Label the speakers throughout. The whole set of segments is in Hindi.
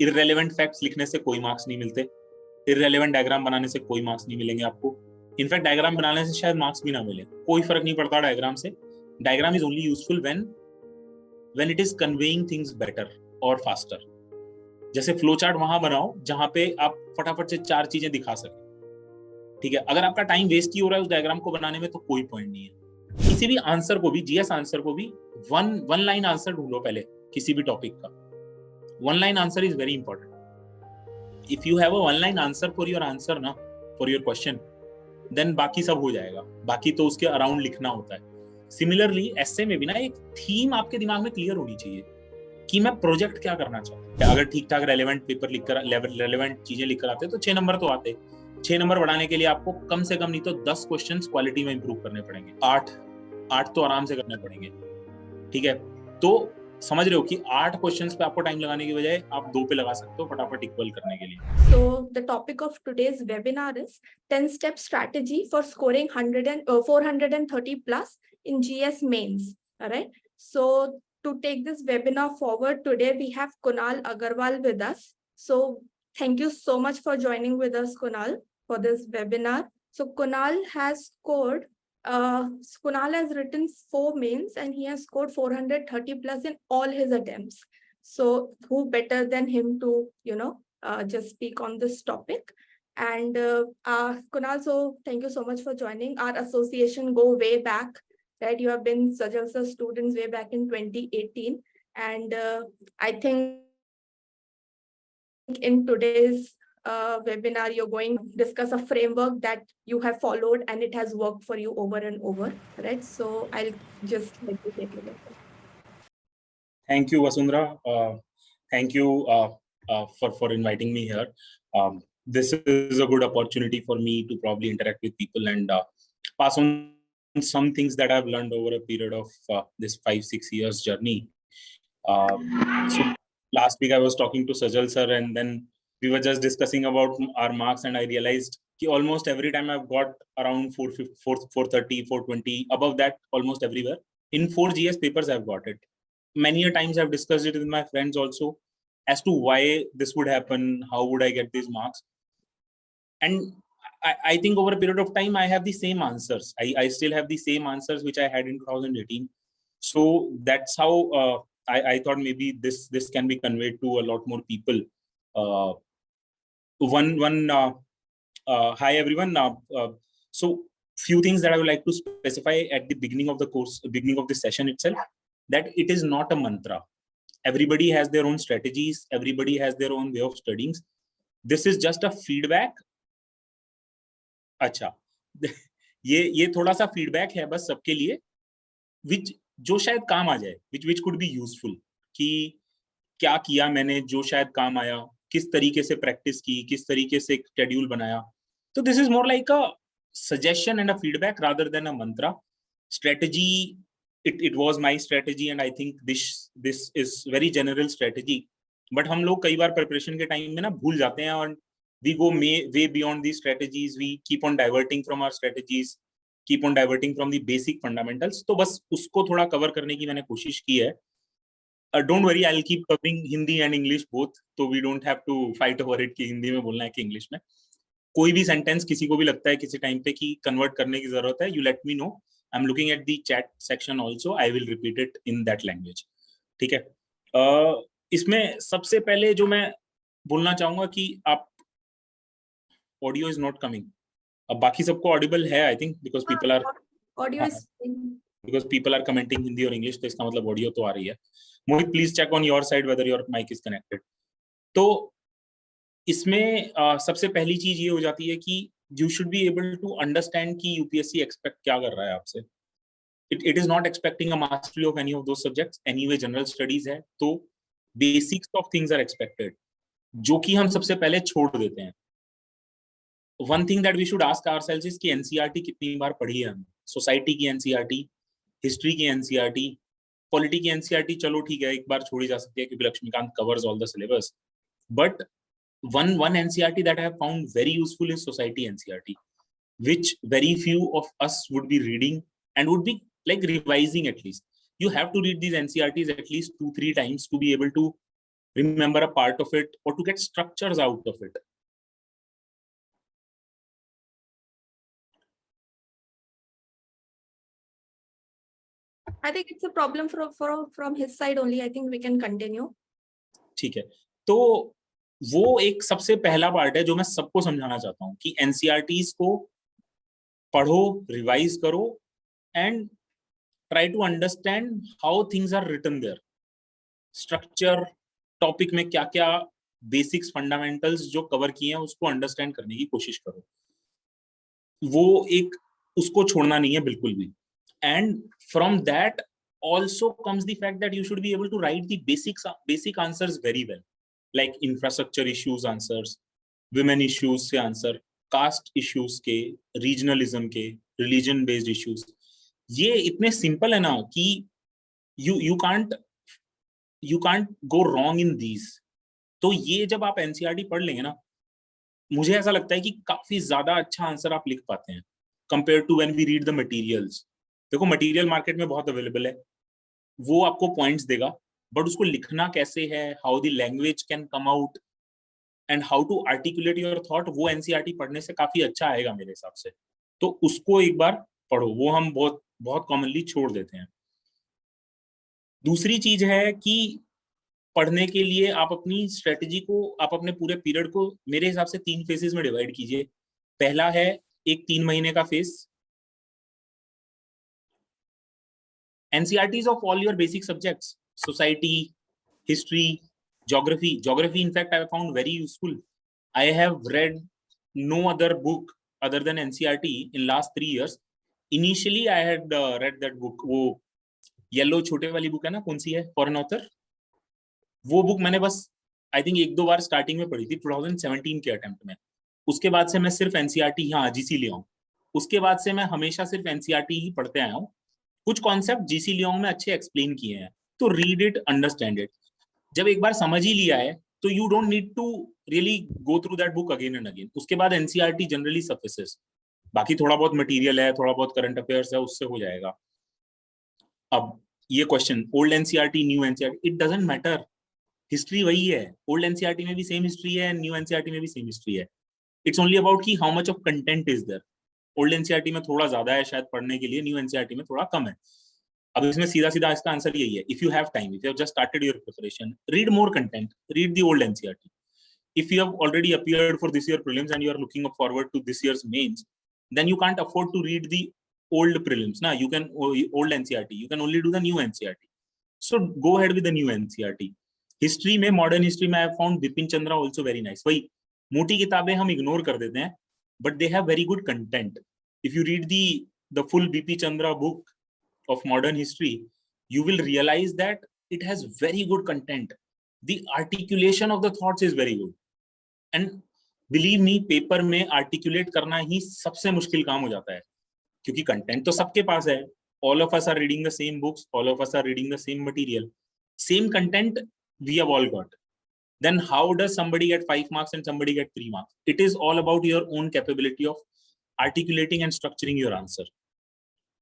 Speaker 1: इररेलेवेंट फैक्ट्स लिखने से कोई मार्क्स नहीं मिलते, इररेलेवेंट डायग्राम बनाने से कोई मार्क्स नहीं मिलेंगे आपको। इनफैक्ट डायग्राम बनाने से शायद मार्क्स भी ना मिले, कोई फर्क नहीं पड़ता डायग्राम से। Diagram is only useful when it is conveying things better और फास्टर। जैसे फ्लो चार्ट वहां बनाओ जहां पे आप फटाफट से 4 चीजें दिखा सके, ठीक है। अगर आपका टाइम वेस्ट ही हो रहा है उस डायग्राम को बनाने में तो कोई पॉइंट नहीं है। किसी भी आंसर को भी, जीएस आंसर को भी वन लाइन आंसर ढूंढो पहले किसी भी टॉपिक का। One line answer is very important. If you have a one line answer for your answer ना, फॉर योर क्वेश्चन, देन बाकी सब हो जाएगा। बाकी तो उसके अराउंड लिखना होता है। सिमिलरली एस्से में भी ना एक थीम आपके दिमाग में क्लियर होनी चाहिए कि मैं प्रोजेक्ट क्या करना चाहता हूँ। अगर ठीक ठाक रेलेवेंट पेपर लिखकर, रेलेवेंट चीजें लिखकर आते तो 6 नंबर तो आते। 6 नंबर बढ़ाने के लिए आपको कम से कम नहीं तो 10 क्वेश्चंस क्वालिटी में इंप्रूव करने पड़ेंगे। 8 तो आराम से करने पड़ेंगे, ठीक है। तो समझ रहे हो कि 8 क्वेश्चंस पे आपको टाइम लगाने की बजाय आप 2 पे लगा सकते हो फटाफट इक्वल करने के लिए।
Speaker 2: So the topic of today's webinar is 10-step strategy for scoring 430 plus in GS mains. All right. So to take this webinar forward today, we have Kunal Agarwal with us. So thank you so much for joining with us, Kunal, for this webinar. So Kunal has written 4 mains and he has scored 430 plus in all his attempts. So who better than him to, just speak on this topic. And Kunal, so thank you so much for joining. Our association go way back, right? You have been Sajal sir students way back in 2018. And I think in today's webinar, you're going to discuss a framework that you have followed and it has worked for you over and over, right? So I'll just let you take it over.
Speaker 1: Thank you, Vasundhara. Thank you for inviting me here. This is a good opportunity for me to probably interact with people and pass on some things that I've learned over a period of this 5-6 years journey. So last week I was talking to Sajal sir and then we were just discussing about our marks and I realized that almost every time I've got around 430, 420, above that almost everywhere. In 4 GS papers I've got it. Many a times I've discussed it with my friends also as to why this would happen, how would I get these marks. And I think over a period of time, I have the same answers. I still have the same answers which I had in 2018. So that's how I thought maybe this can be conveyed to a lot more people. Hi everyone. So few things that I would like to specify at the beginning of the course, beginning of the session itself, that it is not a mantra. Everybody has their own strategies. Everybody has their own way of studying. This is just a feedback. अच्छा, ये थोड़ा सा फीडबैक है बस सबके लिए, जो शायद काम आ जाए, which could be useful, कि क्या किया मैंने जो शायद काम आया, किस तरीके से प्रैक्टिस की, किस तरीके से शेड्यूल बनाया. तो this is more like a suggestion and a feedback rather than a mantra. Strategy, it was my strategy and I think this is very general strategy. But हम लोग कई बार प्रिपरेशन के टाइम में ना भूल जाते हैं और we go way beyond these strategies. We keep on diverting from our strategies, keep on diverting from the basic fundamentals. तो बस उसको थोड़ा कवर करने की मैंने कोशिश की है. Don't worry, I'll keep covering Hindi and English both. तो we don't have to fight over it कि हिंदी में बोलना है कि इंग्लिश में. कोई भी सेंटेंस किसी को भी लगता है किसी टाइम पे कि कन्वर्ट करने की जरूरत है, you let me know. I'm looking at the chat section also. I will repeat it in that language. ठीक है. इसमें सबसे पहले जो मैं बोलना चाहूंगा कि आप audio is not coming. अब बाकी सबको audible है I think because people are
Speaker 2: audio is
Speaker 1: because people are commenting Hindi और English, तो इसका मतलब audio तो आ रही है. मोहित please check on your side whether your mic is connected. तो इसमें सबसे पहली चीज ये हो जाती है कि you should be able to understand कि UPSC expect क्या कर रहा है आपसे. It is not expecting a mastery of any of those subjects. Anyway general studies है तो basics of things are expected, जो कि हम सबसे पहले छोड़ देते हैं. One thing that we should ask ourselves is कि NCERT कितनी बार पढ़ी है हमने. सोसाइटी की NCERT, हिस्ट्री की NCERT, पॉलिटी की NCERT चलो ठीक है एक बार छोड़ी जा सकती है क्योंकि Laxmikant covers all the syllabus. But one NCERT that I have found very useful is society NCERT, which very few of us would be reading and would be like revising at least. You have to read these NCERTs at least 2-3 times to be able to remember a part of it, or to get structures out of it.
Speaker 2: I think it's a problem from his side only. I think we can continue.
Speaker 1: ठीक है, तो वो एक सबसे पहला पार्ट है जो मैं सबको समझाना चाहता हूँ कि एनसीईआरटीज को पढ़ो, रिवाइज करो and try to understand how things are written there, structure, topic में क्या क्या बेसिक्स फंडामेंटल्स जो कवर किए हैं उसको अंडरस्टैंड करने की कोशिश करो। वो एक उसको छोड़ना नहीं है बिल्कुल भी। And from that also comes the fact that you should be able to write the basic answers very well, like infrastructure issues answers, women issues से answer, caste issues के, regionalism के, religion based issues, ये इतने simple है ना कि you can't go wrong in these। तो ये जब आप एनसीईआरटी पढ़ लेंगे ना, मुझे ऐसा लगता है कि काफी ज्यादा अच्छा आंसर आप लिख पाते हैं compare to when we read the materials. देखो मटेरियल मार्केट में बहुत अवेलेबल है, वो आपको पॉइंट्स देगा, बट उसको लिखना कैसे है, how the language can come out and how to articulate your thought, वो एनसीईआरटी पढ़ने से काफी अच्छा आएगा मेरे हिसाब से। तो उसको एक बार पढ़ो, वो हम बहुत बहुत कॉमनली छोड़ देते हैं। दूसरी चीज है कि पढ़ने के लिए आप अपनी स्ट्रेटेजी को, आप अपने पूरे पीरियड को मेरे हिसाब से 3 फेजेस में डिवाइड कीजिए। पहला है एक 3 महीने का phase, NCERTs of all your basic subjects, society, history, geography. Geography, in fact, I found very useful. I have read no other book other than NCERT in last 3 years. Initially, I had read that book. वो येलो छोटे वाली बुक है ना, कौन सी है, फॉरेन ऑथर, वो बुक मैंने बस आई थिंक 1-2 बार स्टार्टिंग में पढ़ी थी 2017 के अटेम्प्ट में। उसके बाद से मैं सिर्फ एनसीईआरटी, हाँ जीसी ले आऊँ, उसके बाद से मैं हमेशा सिर्फ एनसीईआरटी ही पढ़ते आया हूँ। कुछ कॉन्सेप्ट जीसी लियोंग में अच्छे एक्सप्लेन किए हैं, तो रीड इट, अंडरस्टैंड इट। जब एक बार समझ ही लिया है तो you don't need to really go through that book again and again. उसके बाद एनसीईआरटी जनरली सफिसेस, बाकी थोड़ा बहुत मटेरियल है, थोड़ा बहुत करंट अफेयर्स है, उससे हो जाएगा। अब ये question old NCERT new NCERT, it doesn't matter, history वही है। ओल्ड एनसीईआरटी में भी सेम हिस्ट्री है, न्यू एनसीईआरटी में भी सेम हिस्ट्री है। इट्स ओनली अबाउट की how much of content is there. Old NCERT में थोड़ा ज्यादा है शायद पढ़ने के लिए, न्यू एनसीईआरटी में थोड़ा कम है। अब इसमें सीधा सीधा इसका आंसर यही है, if you have time, if you have just started your preparation, read more content, read the old NCERT. If you have already appeared for this year prelims and you are looking forward to this year's mains, then you can't afford to read the old prelims. Now you can old NCERT, you can only do the new NCERT. So go ahead with the new NCERT. History में, modern history में I have found Bipin Chandra also very nice. वही मोटी किताबें हम ignore कर देते हैं, but they have very good content. If you read the full BP Chandra book of modern history, you will realize that it has very good content. The articulation of the thoughts is very good. And believe me, paper में आर्टिकुलेट करना ही सबसे मुश्किल काम हो जाता है, क्योंकि कंटेंट तो सबके पास है। All of us are reading the same books, all of us are reading the same material, same content we have all got. then how does somebody get 5 marks and somebody get 3 marks? It is all about your own capability of articulating and structuring your answer.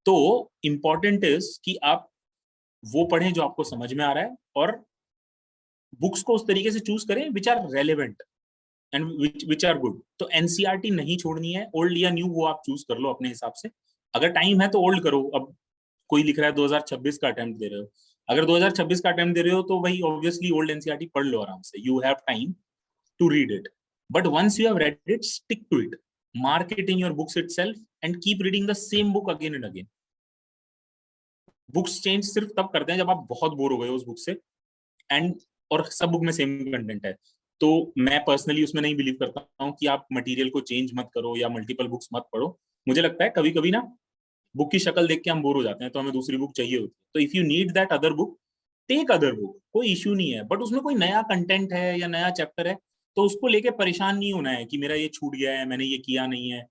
Speaker 1: तो important is कि आप वो पढ़ें जो आपको समझ में आ रहा है, और बुक्स को उस तरीके से चूज करें which are relevant and which are good. तो एनसीईआरटी नहीं छोड़नी है, ओल्ड या न्यू वो आप चूज कर लो अपने हिसाब से। अगर टाइम है तो ओल्ड करो। अब कोई लिख रहा है 2026 का अटेम्प्ट दे रहे हो, अगर 2026 का अटेम्प्ट दे रहे हो तो भाई ऑब्वियसली ओल्ड एनसीईआरटी पढ़ लो आराम से, you have time to read it. But once you have read it, stick to it, mark it in your books itself and keep reading the same book again and again. Books change सिर्फ तब करते हैं जब आप बहुत बोर हो गए उस बुक से, एंड और सब बुक में सेम कंटेंट है। तो मैं पर्सनली उसमें नहीं बिलीव करता हूँ कि आप मटेरियल को चेंज मत करो या मल्टीपल बुक्स मत पढ़ो। मुझे लगता है कभी कभी ना बुक की शक्ल देख के हम बोर हो जाते हैं, तो हमें दूसरी बुक चाहिए होती है। तो if you need that other book, take other book, कोई इश्यू नहीं है। बट उसमें कोई नया कंटेंट है या नया चैप्टर है तो उसको लेके परेशान नहीं होना है कि मेरा ये छूट गया है, मैंने ये किया नहीं है,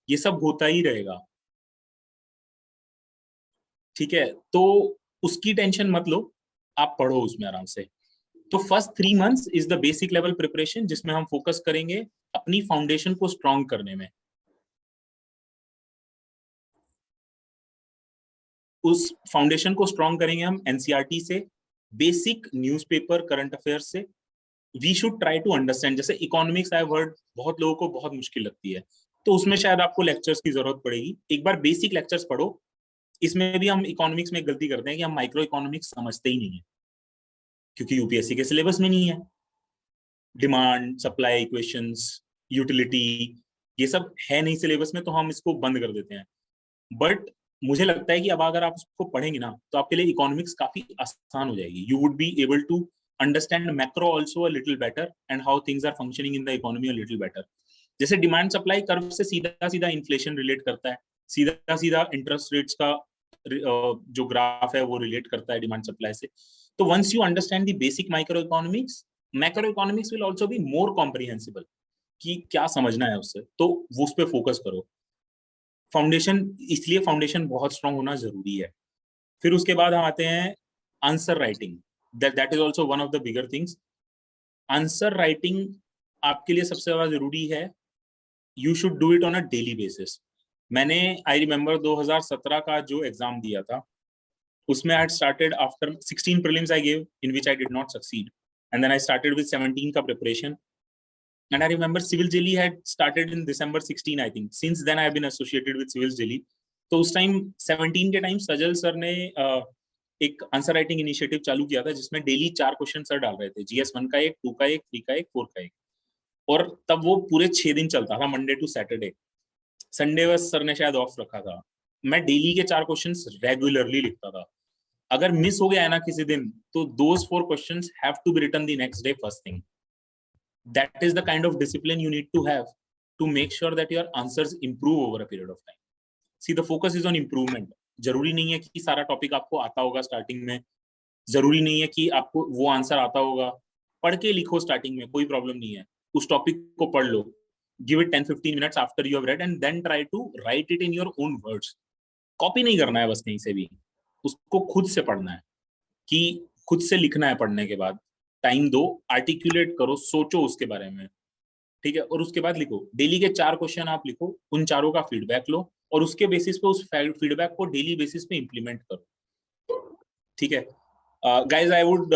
Speaker 1: ये सब होता ही रहेगा, ठीक है। तो उसकी टेंशन मत लो, आप पढ़ो उसमें आराम से। तो first 3 months is the basic level preparation, जिसमें हम फोकस करेंगे अपनी फाउंडेशन को स्ट्रॉन्ग करने में। उस फाउंडेशन को स्ट्रॉन्ग करेंगे हम एनसीईआरटी से, बेसिक न्यूज़पेपर करंट अफेयर से, we should try to understand. जैसे इकोनॉमिक्स आई वर्ड बहुत लोगों को बहुत मुश्किल लगती है, तो उसमें शायद आपको लेक्चर्स की जरूरत पड़ेगी. एक बार बेसिक लेक्चर्स पढ़ो. इसमें भी हम इकोनॉमिक्स में गलती करते हैं कि हम माइक्रो इकोनॉमिक्स समझते ही नहीं है, क्योंकि यूपीएससी के सिलेबस में नहीं है. डिमांड सप्लाई इक्वेशंस, यूटिलिटी, ये सब है नहीं सिलेबस में, तो हम इसको बंद कर देते हैं. बट मुझे लगता है कि अब अगर आप उसको पढ़ेंगे ना, तो आपके लिए इकोनॉमिक्स काफी आसान हो जाएगी. You would be able to understand macro also a little better and how things are functioning in the economy a little better. जैसे डिमांड सप्लाई कर्व से सीधा सीधा इन्फ्लेशन रिलेट करता है, सीधा सीधा इंटरेस्ट रेट्स का जो ग्राफ है वो रिलेट करता है डिमांड सप्लाई से. तो once you understand the basic micro economics, macro economics will also be more comprehensible कि क्या समझना है उससे, तो वो उस पर फोकस करो. फाउंडेशन, इसलिए फाउंडेशन बहुत स्ट्रांग होना जरूरी है. फिर उसके बाद हम आते हैं answer writing. That is also one of the bigger things. Answer writing आपके लिए सबसे ज्यादा जरूरी है. You should do it on a daily basis. मैंने आई रिमेम्बर 2017 का जो एग्जाम दिया था, उसमें I started after 16 prelims I gave in which I did not succeed, and then I started with 17 का preparation. And I remember Civil Jelly had started in December 16, I think. Since then, I have been associated with Civil Jelly. तो उस टाइम 17 के टाइम सजल सर ने एक आंसर राइटिंग इनिशिएटिव चालू किया था, जिसमें डेली 4 क्वेश्चन सर डाल रहे थे. GS 1 का एक, 2 का एक, 3 का एक, 4 का एक. और तब वो पूरे 6 दिन चलता था, मंडे टू सैटरडे. संडे बस सर ने शायद ऑफ रखा था. मैं डेली के 4 क्वेश्चन रेगुलरली लिखता था. अगर मिस हो गया है ना किसी दिन, तो those 4 question have to be written the next day first thing. That is the kind of discipline you need to have to make sure that your answers improve over a period of time. See, the focus is on improvement. जरूरी नहीं है कि सारा टॉपिक आपको आता होगा स्टार्टिंग में, जरूरी नहीं है कि आपको वो आंसर आता होगा. पढ़ के लिखो स्टार्टिंग में, कोई प्रॉब्लम नहीं है. उस टॉपिक को पढ़ लो, give it 10-15 minutes after you have read, and then try to write it in your own words. Copy नहीं करना है बस कहीं से भी, उसको खुद से पढ़ना है, कि खुद से लिखना है. पढ़ने के बाद टाइम दो, आर्टिकुलेट करो, सोचो उसके बारे में, ठीक है. और उसके बाद लिखो. डेली के 4 क्वेश्चन आप लिखो, उन चारों का फीडबैक लो, और उसके बेसिस पे उस फीडबैक को डेली बेसिस पे इंप्लीमेंट करो, ठीक है. Guys, I would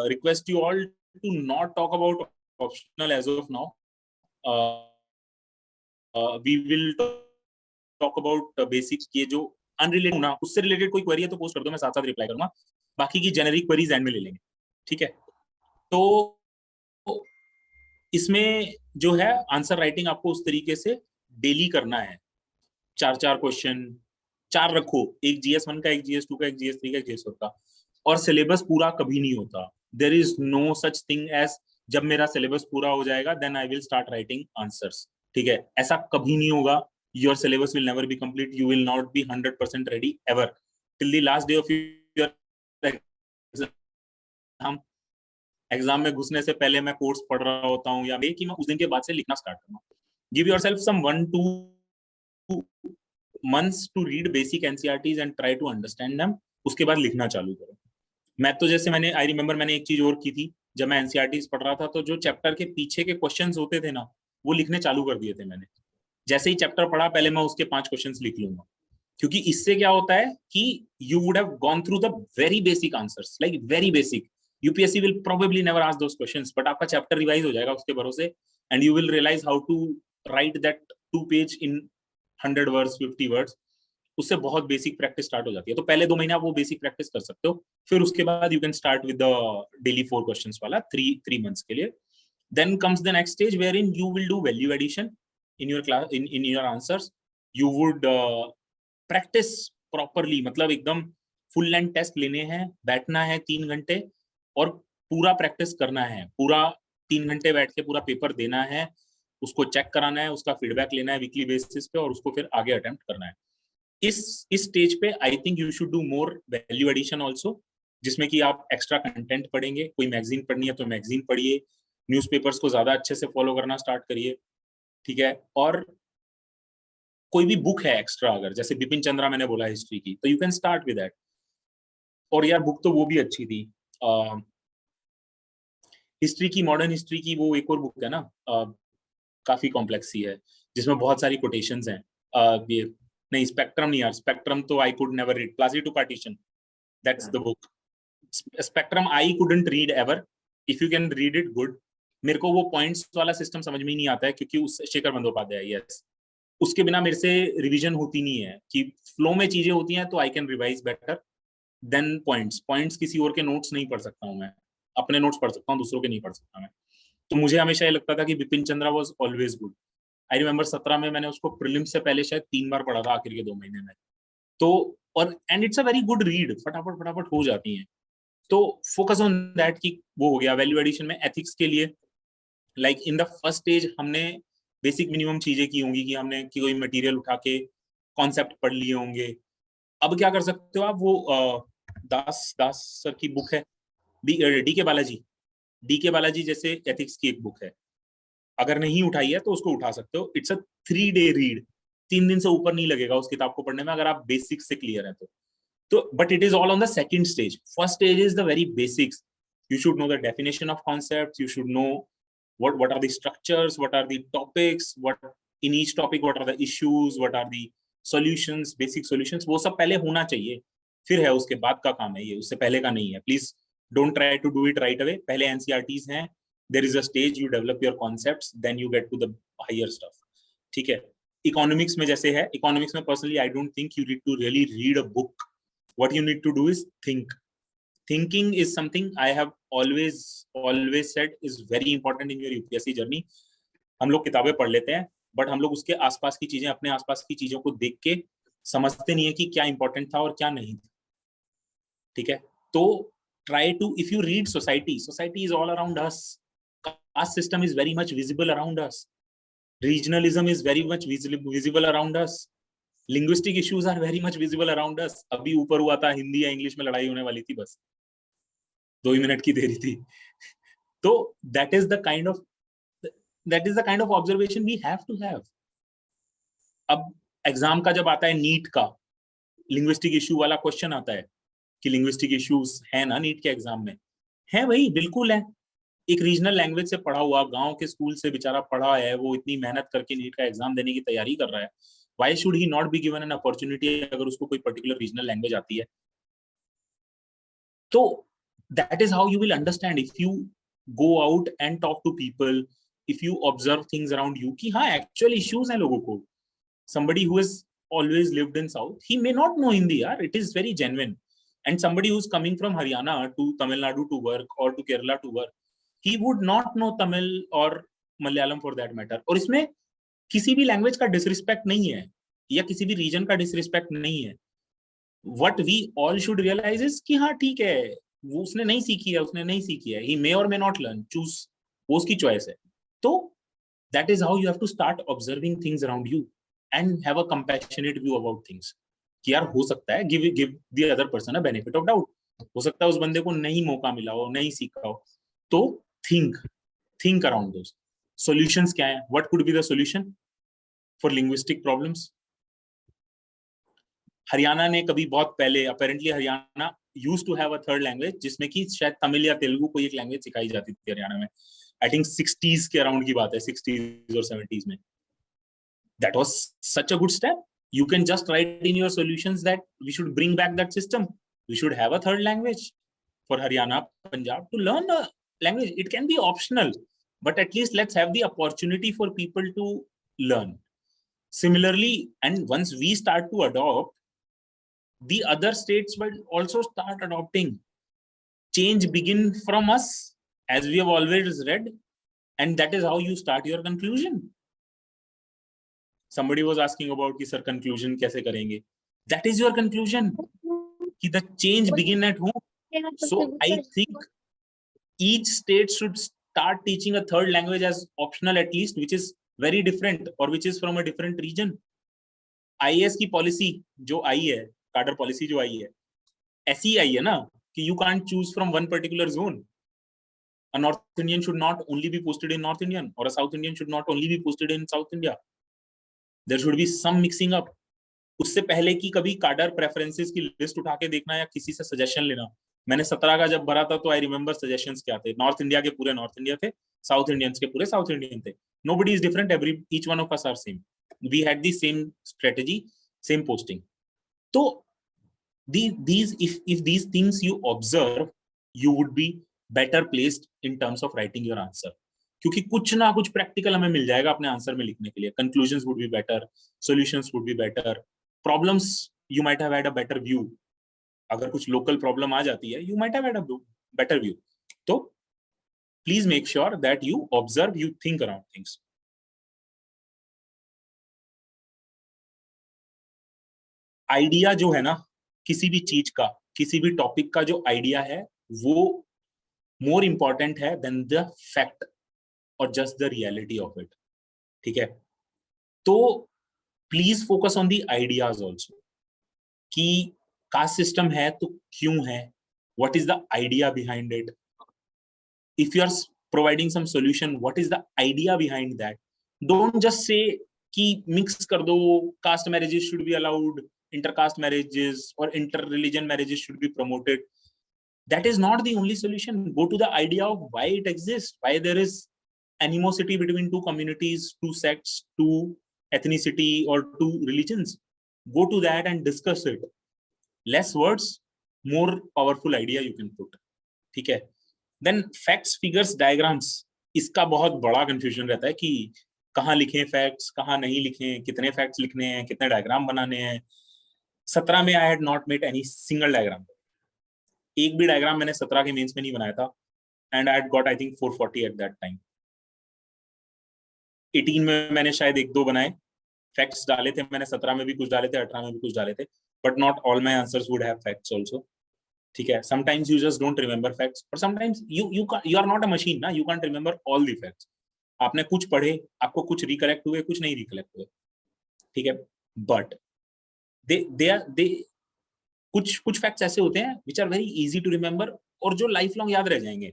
Speaker 1: request you all to not talk about optional as of now. We will talk about basic. ये जो अनरिलेटेड ना, उससे रिलेटेड कोई क्वेरी है तो पोस्ट कर दो, मैं साथ साथ रिप्लाई करूंगा. बाकी की जेनेरिक क्वेरीज एंड में ले लेंगे, ठीक है. तो इसमें जो है आंसर राइटिंग आपको उस तरीके से डेली करना है. 4 क्वेश्चन, 4 रखो, एक GS 1 का, एक GS 2 का, एक GS 3 का, एक GS 4 का. और सिलेबस पूरा कभी नहीं होता. There is no such thing as जब मेरा सिलेबस पूरा हो जाएगा then I will start writing answers, ठीक है. ऐसा कभी नहीं होगा. Your syllabus will never be complete. You will not be 100% ready ever till the last day of your exam. Exam में घुसने से पहले मैं कोर्स पढ़ रहा होता हूँ, या कि मैं उस दिन के बाद से लिखना स्टार्ट करूँ. Give yourself some 1-2 months to read basic NCERTs and try to understand them. उसके बाद लिखना चालू करो. मैं तो जैसे आई रिमेम्बर मैंने एक चीज और की थी. जब मैं NCERTs पढ़ रहा था, तो जो चैप्टर के पीछे के क्वेश्चंस होते थे ना, वो लिखने चालू कर दिए थे मैंने. जैसे ही चैप्टर पढ़ा, पहले मैं उसके 5 क्वेश्चंस लिख लूंगा, क्योंकि इससे क्या होता है कि you would have gone through the very basic answers, like very basic. UPSC will probably never ask those questions, but आपका चैप्टर रिवाइज हो जाएगा उसके भरोसे, and you will realize how to write that 2 page in 100 words, 50 words. उससे बहुत बेसिक प्रैक्टिस स्टार्ट हो जाती है. तो पहले 2 महीने आप वो बेसिक प्रैक्टिस कर सकते हो. फिर उसके बाद you can start with the daily 4 questions वाला 3 months के लिए. Then comes the next stage wherein you will do value addition in your class, in your answers. You would practice properly, मतलब एकदम फुल लेंथ टेस्ट लेने हैं, बैठना है 3 घंटे और पूरा प्रैक्टिस करना है. पूरा 3 घंटे बैठ के पूरा पेपर देना है, उसको चेक कराना है, उसका फीडबैक लेना है वीकली बेसिस पे, और उसको फिर आगे अटेम्प्ट करना है. इस स्टेज पे I think you should do more value addition also, जिसमें कि आप एक्स्ट्रा कंटेंट पढ़ेंगे. कोई मैगजीन पढ़नी है तो मैगजीन पढ़िए, न्यूज़पेपर्स को ज्यादा अच्छे से फॉलो करना स्टार्ट करिए, ठीक है. और कोई भी बुक है एक्स्ट्रा, अगर जैसे बिपिन चंद्रा मैंने बोला हिस्ट्री की, तो you can start with that. और यार बुक तो वो भी अच्छी थी, हिस्ट्री की, मॉडर्न हिस्ट्री की वो एक और बुक है ना, काफी कॉम्प्लेक्स सी है, जिसमें बहुत सारी कोटेशंस हैं. ये नहीं, स्पेक्ट्रम नहीं यार, स्पेक्ट्रम तो I could never read. Plassey to partition, that's the book. Spectrum I couldn't read ever. If you can read it, good. मेरे को वो पॉइंट्स वाला सिस्टम समझ में ही नहीं आता है, क्योंकि उस शेखर बंदोपाध्याय, यस, उसके बिना मेरे से रिवीजन होती नहीं है, कि फ्लो में चीजें होती हैं तो I can revise better than points किसी और के नोट्स नहीं पढ़ सकता हूँ मैं, अपने नोट्स पढ़ सकता हूँ, दूसरों के नहीं पढ़ सकता मैं। तो मुझे हमेशा ये लगता था कि Bipin Chandra was always good. I remember 17 में मैंने उसको प्रीलिम्स से पहले शायद 3 बार पढ़ा था आखिर के 2 महीने में। तो और and it's a very good read, फटाफट फटाफट हो जाती है। तो फोकस ऑन दैट कि वो हो गया। वैल्यू एडिशन में एथिक्स के लिए like in the first stage हमने बेसिक मिनिमम चीजें की होंगी, कि हमने कि कोई मटेरियल उठा के कॉन्सेप्ट पढ़ लिए होंगे। अब क्या कर सकते हो आप, वो दास सर की बुक है डी के बालाजी जैसे एथिक्स की एक बुक है, अगर नहीं उठाई है तो उसको उठा सकते हो। इट्स अ 3-day रीड, 3 दिन से ऊपर नहीं लगेगा उस किताब को पढ़ने में, अगर आप बेसिक्स से क्लियर है तो but it is all on the second stage. First stage is the very basics. You should know the definition of concepts, you should know what are the structures, what are the topics, what in each topic what are the issues, what are the solutions, basic solutions, वो सब पहले होना चाहिए, फिर है उसके बाद का काम है ये, उससे पहले का नहीं है। Please don't try to do it right away. पहले एनसीईआरटीज हैं, there is a stage, you develop your concepts, then you get to the higher stuff. ठीक है। इकोनॉमिक्स में जैसे है, इकोनॉमिक्स में personally I don't think you need to really read a book, what you need to do is think. Thinking is something I have always said is very important in your UPSC journey. हम लोग किताबें पढ़ लेते हैं, बट हम लोग उसके आसपास की चीजें, अपने आसपास की चीजों को देख के समझते नहीं है कि क्या इंपॉर्टेंट था और क्या नहीं था। ठीक है। तो try to, if you read society is all around us, caste system is very much visible around us, regionalism is very much visible around us, linguistic issues are very much visible around us। अभी ऊपर हुआ था हिंदी या इंग्लिश में लड़ाई होने वाली थी, बस 2 ही मिनट की देरी थी। तो that is the kind of observation we have to have। अब एग्जाम का जब आता है नीट का लिंग्विस्टिक इशू वाला क्वेश्चन आता है कि लिंग्विस्टिक इश्यूज है ना नीट के एग्जाम में, है भाई, बिल्कुल है। एक रीजनल लैंग्वेज से पढ़ा हुआ, गांव के स्कूल से बेचारा पढ़ा है, वो इतनी मेहनत करके नीट का एग्जाम देने की तैयारी कर रहा है, why should he not be given an opportunity अगर उसको कोई पर्टिकुलर रीजनल लैंग्वेज आती है। तो that is how you will understand if you go out and talk to people, if you observe things around you कि हाँ actual issues हैं लोगों को। somebody who has always lived in south, he may not know Hindi yaar, it is very genuine, and somebody who's coming from Haryana to Tamil Nadu to work or to Kerala to work, he would not know Tamil or Malayalam for that matter। और इसमें किसी भी लैंग्वेज का डिसरिस्पेक्ट नहीं है या किसी भी रीजन का डिसरिस्पेक्ट नहीं है। what we all should realize is कि हाँ ठीक है, वो उसने नहीं सीखी है, he may or may not learn, choose, वो उसकी चॉइस है। तो that is how you have to start observing things around you and have a compassionate view about things कि यार हो सकता है, give the other person a benefit of doubt, हो सकता है उस बंदे को नहीं मौका मिला हो, नहीं सीखा हो, तो think around those solutions। क्या है, what could be the solution for linguistic problems? Haryana ने कभी बहुत पहले, apparently Haryana used to have a third language, जिसमें कि शायद तमिल या तेलुगु कोई एक लैंग्वेज सिखाई जाती थी हरियाणा में। आई थिंक 60s के अराउंड की बात है, 60s और 70s में। That was such a good step. You can just write in your solutions that we should bring back that system, we should have a third language for Haryana, Punjab to learn a language. It can be optional, but at least let's have the opportunity for people to learn. Similarly, and once we start to adopt, the other states will also start adopting. Change begin from us, as we have always read, and that is how you start your conclusion. Somebody was asking about कि sir conclusion कैसे करेंगे? That is your conclusion, कि the change begin at home. So I think each state should start teaching a third language as optional at least, which is very different or which is from a different region. IAS की पॉलिसी जो आई है, कार्डर पॉलिसी जो आई है, ऐसी आई है ना कि you can't choose from one particular zone. A North Indian should not only be posted in North Indian, or a South Indian should not only be posted in South India. There should be some mixing up. उससे पहले की कभी कार्डर प्रेफरेंसेस की लिस्ट उठा के देखना या किसी से सजेशन लेना। मैंने 17 का जब भरा था तो आई रिमेंबर सजेशंस क्या थे। नॉर्थ इंडिया के पूरे नॉर्थ इंडिया थे, साउथ इंडियंस के पूरे साउथ इंडियन थे। Nobody is different, each one of us are same. We had the same strategy, same posting. तो if these things you observe, you would be better placed in terms of writing your answer, क्योंकि कुछ ना कुछ प्रैक्टिकल हमें मिल जाएगा अपने आंसर में लिखने के लिए. Conclusions would be better, solutions would be better, problems you might have had a better view. अगर कुछ लोकल प्रॉब्लम आ जाती है, you might have had a better view. तो please make sure that you observe, you think around things. Idea जो है ना, किसी भी चीज का, किसी भी टॉपिक का जो आइडिया है, वो मोर इंपॉर्टेंट है देन द फैक्ट और just the reality of it. ठीक है, तो please focus on the ideas also, कि कास्ट सिस्टम है तो क्यों है, what is the idea behind it. If you are providing some solution, what is the idea behind that. Don't just say कि मिक्स कर दो, caste marriages should be allowed, intercaste marriages or inter-religion marriages should be promoted. That is not the only solution. Go to the idea of why it exists, why there is animosity between two communities, two sects, two ethnicity or two religions. Go to that and discuss it. Less words, more powerful idea you can put. ठीक है. Then facts, figures, diagrams. इसका बहुत बड़ा confusion रहता है कि कहाँ लिखें facts, कहाँ नहीं लिखें, कितने facts लिखने हैं, कितने diagram बनाने हैं. 17 में I had not made any single diagram. एक भी डायग्राम मैंने 17 के मेंस में नहीं बनाया था. And I had got I think 440 at that time. 18 में मैंने शायद एक दो बनाए, फैक्ट्स डाले थे मैंने, 17 में भी कुछ डाले थे, 18 में भी कुछ डाले थे, but not all my answers would have facts also. ठीक है, sometimes you just don't remember facts, और sometimes you are not a machine ना, you can't remember all the facts. आपने कुछ पढ़े, आपको कुछ रिकलेक्ट हुए, कुछ नहीं रिकलेक्ट हुए. ठीक है, बट दे कुछ फैक्ट्स ऐसे होते हैं which are very easy to remember और जो लाइफ लॉन्ग याद रह जाएंगे.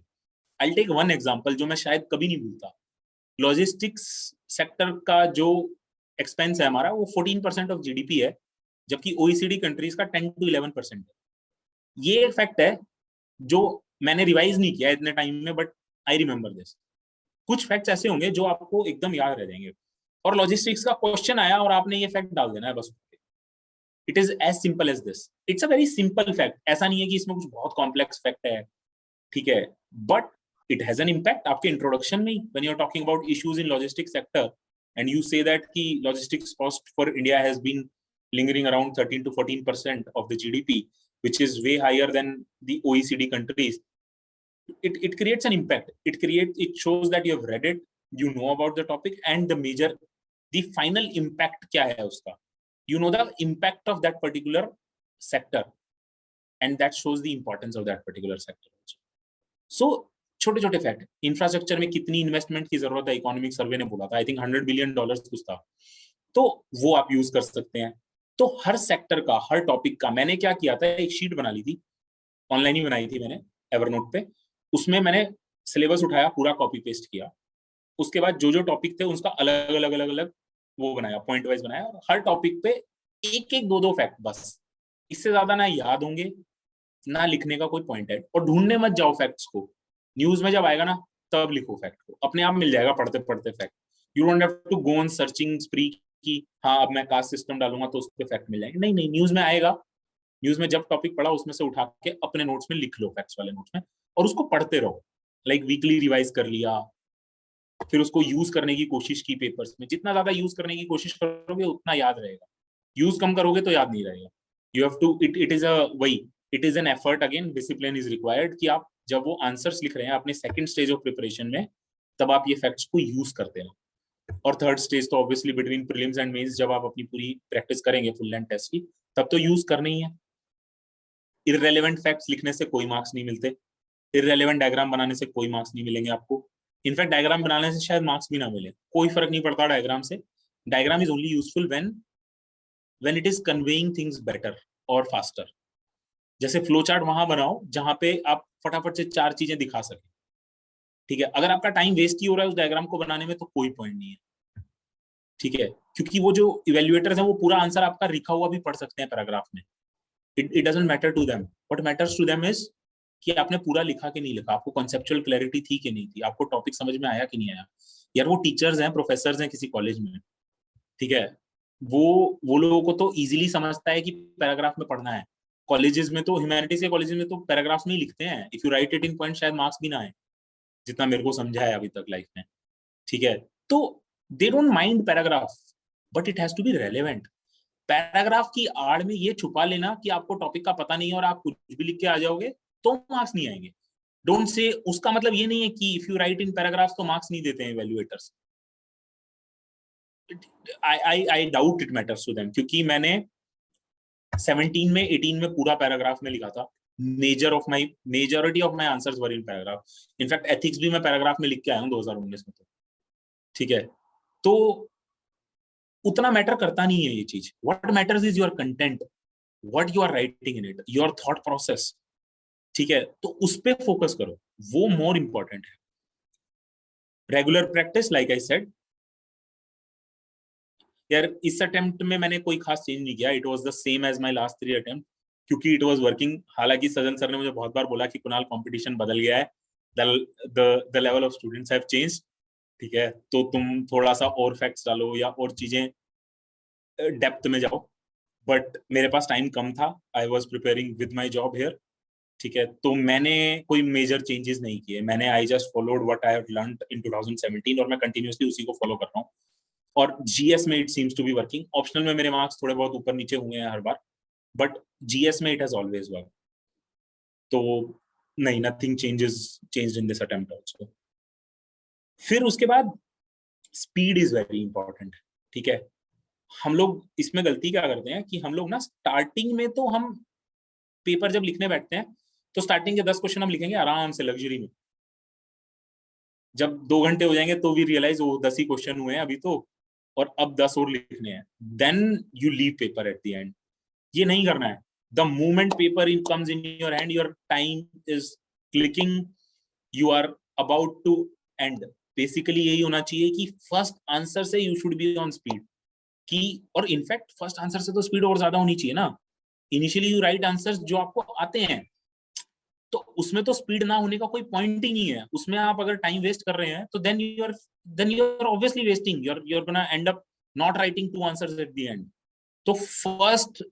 Speaker 1: आई टेक वन एग्जांपल जो मैं शायद कभी नहीं भूलता. लॉजिस्टिक्स सेक्टर का जो एक्सपेंस है हमारा, वो 14% ऑफ जीडीपी है, जबकि ओईसीडी कंट्रीज का 10 to 11% है. ये एक फैक्ट है जो मैंने रिवाइज नहीं किया इतने टाइम में, बट आई रिमेंबर दिस. कुछ फैक्ट्स ऐसे होंगे जो आपको एकदम याद रह जाएंगे, और लॉजिस्टिक्स का क्वेश्चन आया और आपने ये फैक्ट डाल देना है बस. It is as simple as this. It's a very simple fact. ऐसा नहीं है कि इसमें कुछ बहुत कॉम्प्लेक्स फैक्ट है. ठीक है, but it has an impact. आपके इंट्रोडक्शन में when you are talking about issues in logistics sector and you say that कि logistics cost for India has been lingering around 13 to 14% of the GDP, which is way higher than the OECD countries. It creates an impact. It shows that you have read it, you know about the topic, and the final impact क्या है उसका. You know the impact of that particular sector, and that shows the importance of that particular sector also. So छोटे छोटे फैक्ट. इंफ्रास्ट्रक्चर में कितनी इन्वेस्टमेंट की जरूरत है, इकोनॉमिक सर्वे ने बोला था, आई थिंक $100 billion कुछ था, तो वो आप यूज कर सकते हैं. तो हर सेक्टर का, हर टॉपिक का मैंने क्या किया था, एक शीट बना ली थी, ऑनलाइन ही बनाई थी मैंने एवरनोट पे. उसमें मैंने सिलेबस उठाया, पूरा कॉपी पेस्ट किया. उसके बाद जो जो टॉपिक थे उसका अलग अलग अलग अलग वो बनाया, पॉइंट वाइज बनाया, और हर टॉपिक पे एक एक दो फैक्ट बस. इससे ज्यादा ना याद होंगे, ना लिखने का कोई पॉइंट है. और ढूंढने मत जाओ फैक्ट्स को. न्यूज में जब आएगा ना तब लिखो फैक्ट को, अपने आप मिल जाएगा पढ़ते पढ़ते fact. You don't have to go on searching spree कि हाँ अब मैं कास्ट सिस्टम डालूंगा तो उसके फैक्ट मिल जाएंगे. नहीं, न्यूज में आएगा. न्यूज में जब टॉपिक पढ़ा उसमें से उठा के अपने नोट्स में लिख लो, फैक्ट्स वाले नोट्स में, और उसको पढ़ते रहो. लाइक वीकली रिवाइज कर लिया, फिर उसको यूज करने की कोशिश की पेपर्स में. जितना ज्यादा यूज करने की कोशिश करोगे उतना याद रहेगा. यूज कम करोगे तो याद नहीं रहेगा. You have to, it is a वही, it is an effort. Again discipline is required कि आप जब वो आंसर्स लिख रहे हैं अपने सेकंड स्टेज ऑफ प्रिपरेशन में, तब आप ये फैक्ट्स को यूज करते रहो. और थर्ड स्टेज तो obviously between prelims and mains, जब आप अपनी पूरी प्रैक्टिस करेंगे फुल लेंथ टेस्ट की, तब तो यूज करना ही है. इररेलेवेंट फैक्ट्स लिखने से कोई मार्क्स नहीं मिलते. इररेलेवेंट डायग्राम बनाने से कोई मार्क्स नहीं मिलेंगे आपको. इनफैक्ट डायग्राम बनाने से शायद मार्क्स भी ना मिले, कोई फर्क नहीं पड़ता डायग्राम से. Diagram is only useful when it is conveying things better और फास्टर. जैसे फ्लो चार्ट वहां बनाओ जहां पे आप फटाफट से 4 चीजें दिखा सके. ठीक है, अगर आपका टाइम वेस्ट ही हो रहा है उस डायग्राम को बनाने में तो कोई पॉइंट नहीं है. ठीक है, क्योंकि वो जो इवेल्युएटर्स हैं वो पूरा आंसर आपका लिखा हुआ भी पढ़ सकते हैं पैराग्राफ में. It doesn't matter to them. What matters to them is कि आपने पूरा लिखा कि नहीं लिखा, आपको कॉन्सेप्चुअल क्लैरिटी थी कि नहीं थी, आपको टॉपिक समझ में आया कि नहीं आया. यार वो टीचर्स हैं, प्रोफेसर्स हैं किसी कॉलेज में, ठीक है, वो लोगों को तो इजीली समझता है कि पैराग्राफ में पढ़ना है. कॉलेजेस में तो, ह्यूमैनिटीज के कॉलेजेस में तो पैराग्राफ में ही लिखते हैं. If you right it in point शायद मार्क्स भी ना आए, जितना मेरे को समझा है अभी तक लाइफ में. ठीक है, तो they don't mind paragraph, but it has to be relevant. Paragraph की आड़ में ये छुपा लेना कि आपको टॉपिक का पता नहीं है और आप कुछ भी लिख के आ जाओगे तो मार्क्स नहीं आएंगे। डोंट से, उसका मतलब ये नहीं है कि if you write in paragraph तो मार्क्स नहीं देते हैं evaluators. I doubt it matters to them, क्योंकि मैंने 17 में 18 में पूरा पैराग्राफ में लिखा था। Majority of my answers were in paragraph. In fact ethics भी मैं पैराग्राफ में लिख के आया हूँ 2019 में। तो ठीक है, तो उतना मैटर करता नहीं है ये चीज। What matters is your content, what you are writing in it, your thought process. ठीक है, तो उस पे फोकस करो, वो मोर इंपॉर्टेंट है। Regular practice, like I said. यार इस अटेम्प्ट में मैंने कोई खास चेंज नहीं किया, it was the same as my last 3 attempt, क्योंकि इट वाज वर्किंग। हालांकि सजन सर ने मुझे बहुत बार बोला कि कुणाल कंपटीशन बदल गया है, the level of students have changed. ठीक है, तो तुम थोड़ा सा और फैक्ट्स डालो या और चीजें डेप्थ में जाओ। बट मेरे पास टाइम कम था, I was preparing with my job here. ठीक है, तो मैंने कोई मेजर चेंजेस नहीं किए। मैंने I just followed what I have learned इन 2017 और मैं कंटिन्यूअसली उसी को फॉलो कर रहा हूँ। और जीएस में it seems to be working. Optional में मेरे मार्क्स थोड़े बहुत ऊपर नीचे हुए हैं हर बार, बट जीएस में इट हैज ऑलवेज वर्क। तो नहीं, nothing changed in this attempt also. फिर उसके बाद स्पीड इज वेरी इंपॉर्टेंट। ठीक है, हम लोग इसमें गलती क्या करते हैं कि हम लोग ना स्टार्टिंग में तो हम पेपर जब लिखने बैठते हैं तो स्टार्टिंग के 10 क्वेश्चन हम लिखेंगे आराम से लग्जरी में। जब 2 घंटे हो जाएंगे तो वी रियलाइज वो 10 ही क्वेश्चन हुए हैं अभी तो, और अब 10 और लिखने हैं। Then you leave paper at the end. ये नहीं करना है। The moment paper in comes in your hand, your time is clicking, you are about to end. Basically यही होना चाहिए कि फर्स्ट आंसर से you should be on speed की। और इनफैक्ट फर्स्ट आंसर से तो स्पीड और ज्यादा होनी चाहिए ना। इनिशियली यू राइट आंसर्स जो आपको आते हैं, तो उसमें तो स्पीड ना होने का कोई पॉइंट ही नहीं है। उसमें आप अगर टाइम वेस्ट कर रहे हैं तो then you are obviously wasting, you're gonna end up not writing 2 answers at the end. तो first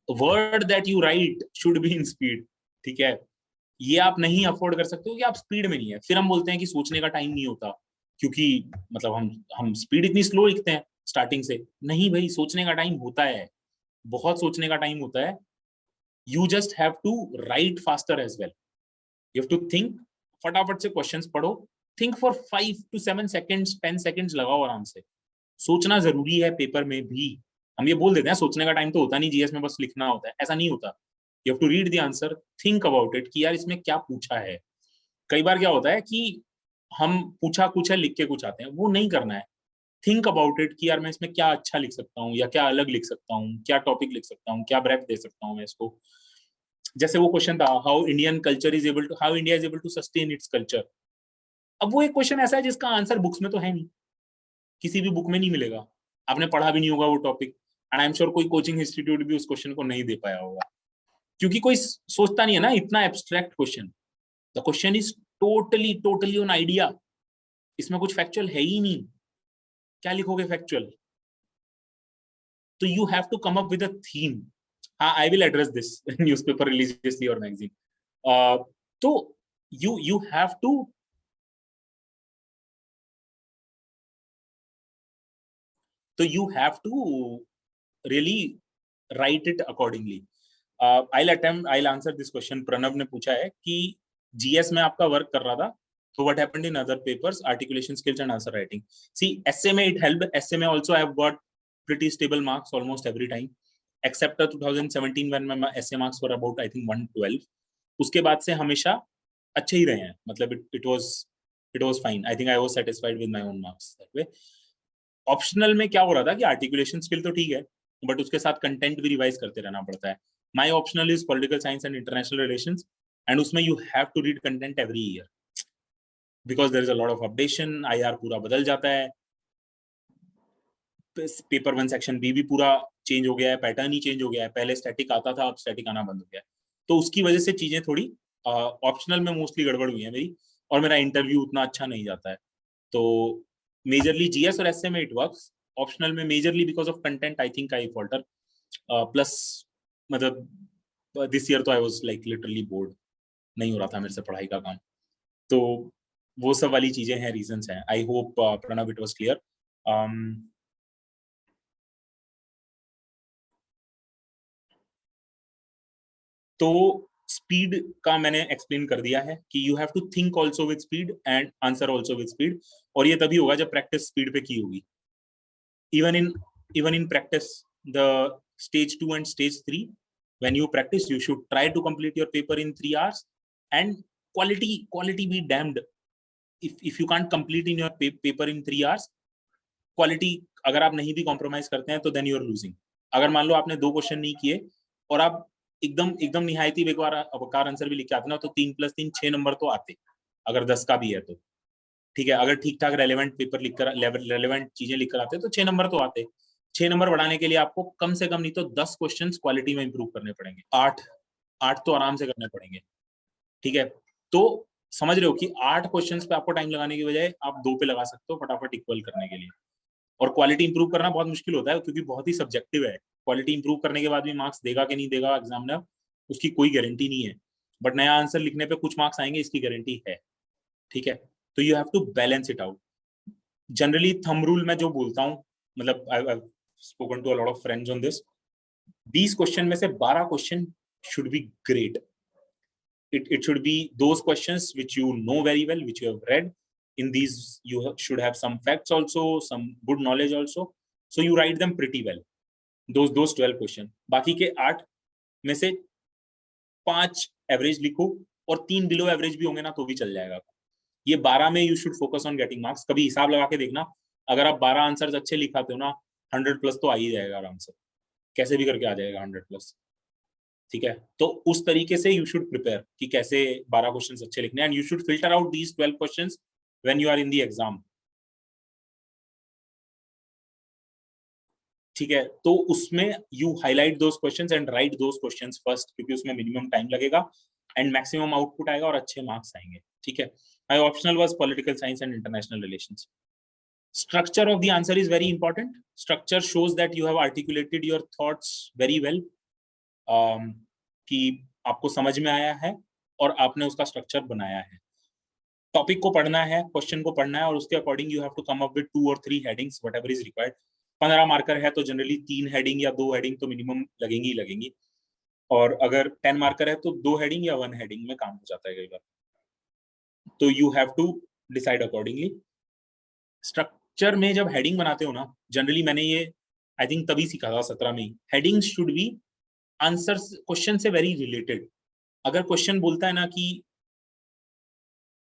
Speaker 1: word that you right should be in speed. ठीक है, ये आप नहीं अफोर्ड कर सकते हो कि आप स्पीड में नहीं है। फिर हम बोलते हैं कि सोचने का टाइम नहीं होता, क्योंकि मतलब हम स्पीड इतनी स्लो लिखते हैं स्टार्टिंग से। नहीं भाई, सोचने का टाइम होता है, बहुत सोचने का टाइम होता है। You just have to write faster as well. You have to think, फटाफट से क्वेश्चंस पढ़ो, think for 5 to 7 seconds, 10 seconds लगाओ आराम से। सोचना जरूरी है पेपर में भी। हम ये बोल देते हैं सोचने का टाइम तो होता नहीं, जीएस में बस लिखना होता है, ऐसा नहीं होता। You have to read the answer, think about it कि यार इसमें क्या पूछा है। कई बार क्या होता है कि हम पूछा कुछ है लिख के कुछ आते हैं, वो नहीं करना है। थिंक अबाउट इट कि यार मैं इसमें क्या अच्छा लिख सकता हूँ या क्या अलग लिख सकता हूँ, क्या टॉपिक लिख सकता हूँ, क्या ब्रेथ दे सकता हूँ मैं इसको। जैसे वो क्वेश्चन था, how India is able to sustain its culture. अब वो एक क्वेश्चन ऐसा है जिसका आंसर बुक्स में तो है नहीं, किसी भी बुक में नहीं मिलेगा, आपने पढ़ा भी नहीं होगा वो topic. And I am sure कोई कोचिंग इंस्टीट्यूट भी उस क्वेश्चन को नहीं दे पाया होगा, क्योंकि कोई सोचता नहीं है ना इतना abstract question. The question is totally totally on idea, इसमें कुछ फैक्चुअल है ही नहीं, क्या लिखोगे फैक्चुअल। तो you have to come up with a theme. हाँ, I will address this newspaper religiously और मैगजीन। तो you have to really write it accordingly. I'll answer this question. Pranav ने पूछा है कि जीएस में आपका वर्क कर रहा था, so what happened in other papers, articulation skills and answer writing. See, essay में it helped. essay में also I have got pretty stable marks almost every time, except 2017 when my essay marks were about I think 112. उसके बाद से हमेशा अच्छे ही रहे हैं, मतलब it was fine. I think I was satisfied with my own marks that way. Optional में क्या हो रहा था कि आर्टिकुलेशन स्किल तो ठीक है, बट उसके साथ कंटेंट भी रिवाइज करते रहना पड़ता है। My optional is political science and international relations, and उसमें you have to read content every year because there is a lot of updation. IR पूरा बदल जाता है, पेपर 1 सेक्शन बी भी पूरा चेंज हो गया है, पैटर्न ही चेंज हो गया है। पहले स्टैटिक आता था, अब स्टैटिक आना बंद हो गया है। तो उसकी वजह से चीजें थोड़ी ऑप्शनल में मोस्टली गड़बड़ हुई है मेरी, और मेरा इंटरव्यू उतना अच्छा नहीं जाता है। तो मेजरली जीएस और एसए में इट वर्क्स, ऑप्शनल में majorly because of content I think I falter. Plus मतलब दिस ईयर तो I was like literally board, नहीं हो रहा था मेरे से पढ़ाई का काम। तो वो सब वाली चीजें हैं, रीजंस हैं। I hope Pranav it was clear. तो स्पीड का मैंने एक्सप्लेन कर दिया है कि you have to think also with speed and answer also with speed, और ये तभी होगा जब प्रैक्टिस स्पीड पे की होगी। even in practice, the stage 2 and stage 3, when you practice, you should try to complete your paper in 3 hours, and quality be damned if you can't complete in your paper in 3 hours, quality अगर आप नहीं भी कॉम्प्रोमाइज करते हैं तो then you are losing। अगर मान लो आपने 2 क्वेश्चन नहीं किए और आप एकदम निहायती बेकार आंसर भी लिख के आते ना, तो 3 + 3 6 नंबर तो आते, अगर 10 का भी है तो ठीक है। अगर ठीक ठाक रेलेवेंट पेपर लिखकर, रेलेवेंट चीजें लिखकर आते तो 6 नंबर तो आते। 6 नंबर बढ़ाने के लिए आपको कम से कम नहीं तो 10 क्वेश्चंस क्वालिटी में इंप्रूव करने पड़ेंगे। 8 तो आराम से करने पड़ेंगे, ठीक है। तो समझ रहे हो कि 8 क्वेश्चंस पे आपको टाइम लगाने की बजाय आप 2 पे लगा सकते हो फटाफट इक्वल करने के लिए। और क्वालिटी इंप्रूव करना बहुत मुश्किल होता है क्योंकि बहुत ही सब्जेक्टिव है। क्वालिटी इंप्रूव करने के बाद भी मार्क्स देगा कि नहीं देगा एग्जामिनर, उसकी कोई गारंटी नहीं है। बट नया आंसर लिखने पे कुछ मार्क्स आएंगे, इसकी गारंटी है, ठीक है। तो you have to balance it out. Generally thumb rule में जो बोलता हूँ, मतलब I spoken to a lot of friends on this, 20 question में से 12 question should be great. It should be those questions which you know very well, which you have read. In these you should have some facts also, some good knowledge also, so you write them pretty well, those 12 question। बाकी के 8 में से 5 एवरेज लिखो और 3 बिलो एवरेज भी होंगे ना तो भी चल जाएगा। ये 12 में you should focus on getting marks. कभी हिसाब लगा के देखना, अगर आप 12 आंसर्स अच्छे लिखाते हो ना, 100+ तो आ ही जाएगा आराम से, कैसे भी करके आ जाएगा 100+, ठीक है। तो उस तरीके से यू शुड प्रिपेयर कि कैसे 12 क्वेश्चंस अच्छे लिखने, and you should filter out these 12 questions when you are in the exam, ठीक है। तो उसमें you highlight those questions and write those questions first, क्योंकि उसमें मिनिमम टाइम लगेगा एंड मैक्सिमम आउटपुट आएगा और अच्छे मार्क्स आएंगे, ठीक है। My optional was political science and international relations. Structure of the answer is very important. Structure shows that you have articulated your thoughts very well, कि आपको समझ में आया है और आपने उसका स्ट्रक्चर बनाया है। टॉपिक को पढ़ना है, क्वेश्चन को पढ़ना है, और उसके according you have to come up with 2 or 3 headings, whatever is required. 15 marker है तो जनरली 3 हेडिंग या 2 हेडिंग तो मिनिमम लगेंगी ही लगेंगी, और अगर 10 मार्कर है तो 2 हेडिंग या 1 हेडिंग में काम हो जाता है कई बार। तो you have to decide accordingly. Structure में जब हेडिंग बनाते हो ना, जनरली मैंने ये आई थिंक तभी सीखा था 17 में ही, heading should be answer question से वेरी रिलेटेड। अगर क्वेश्चन बोलता है ना कि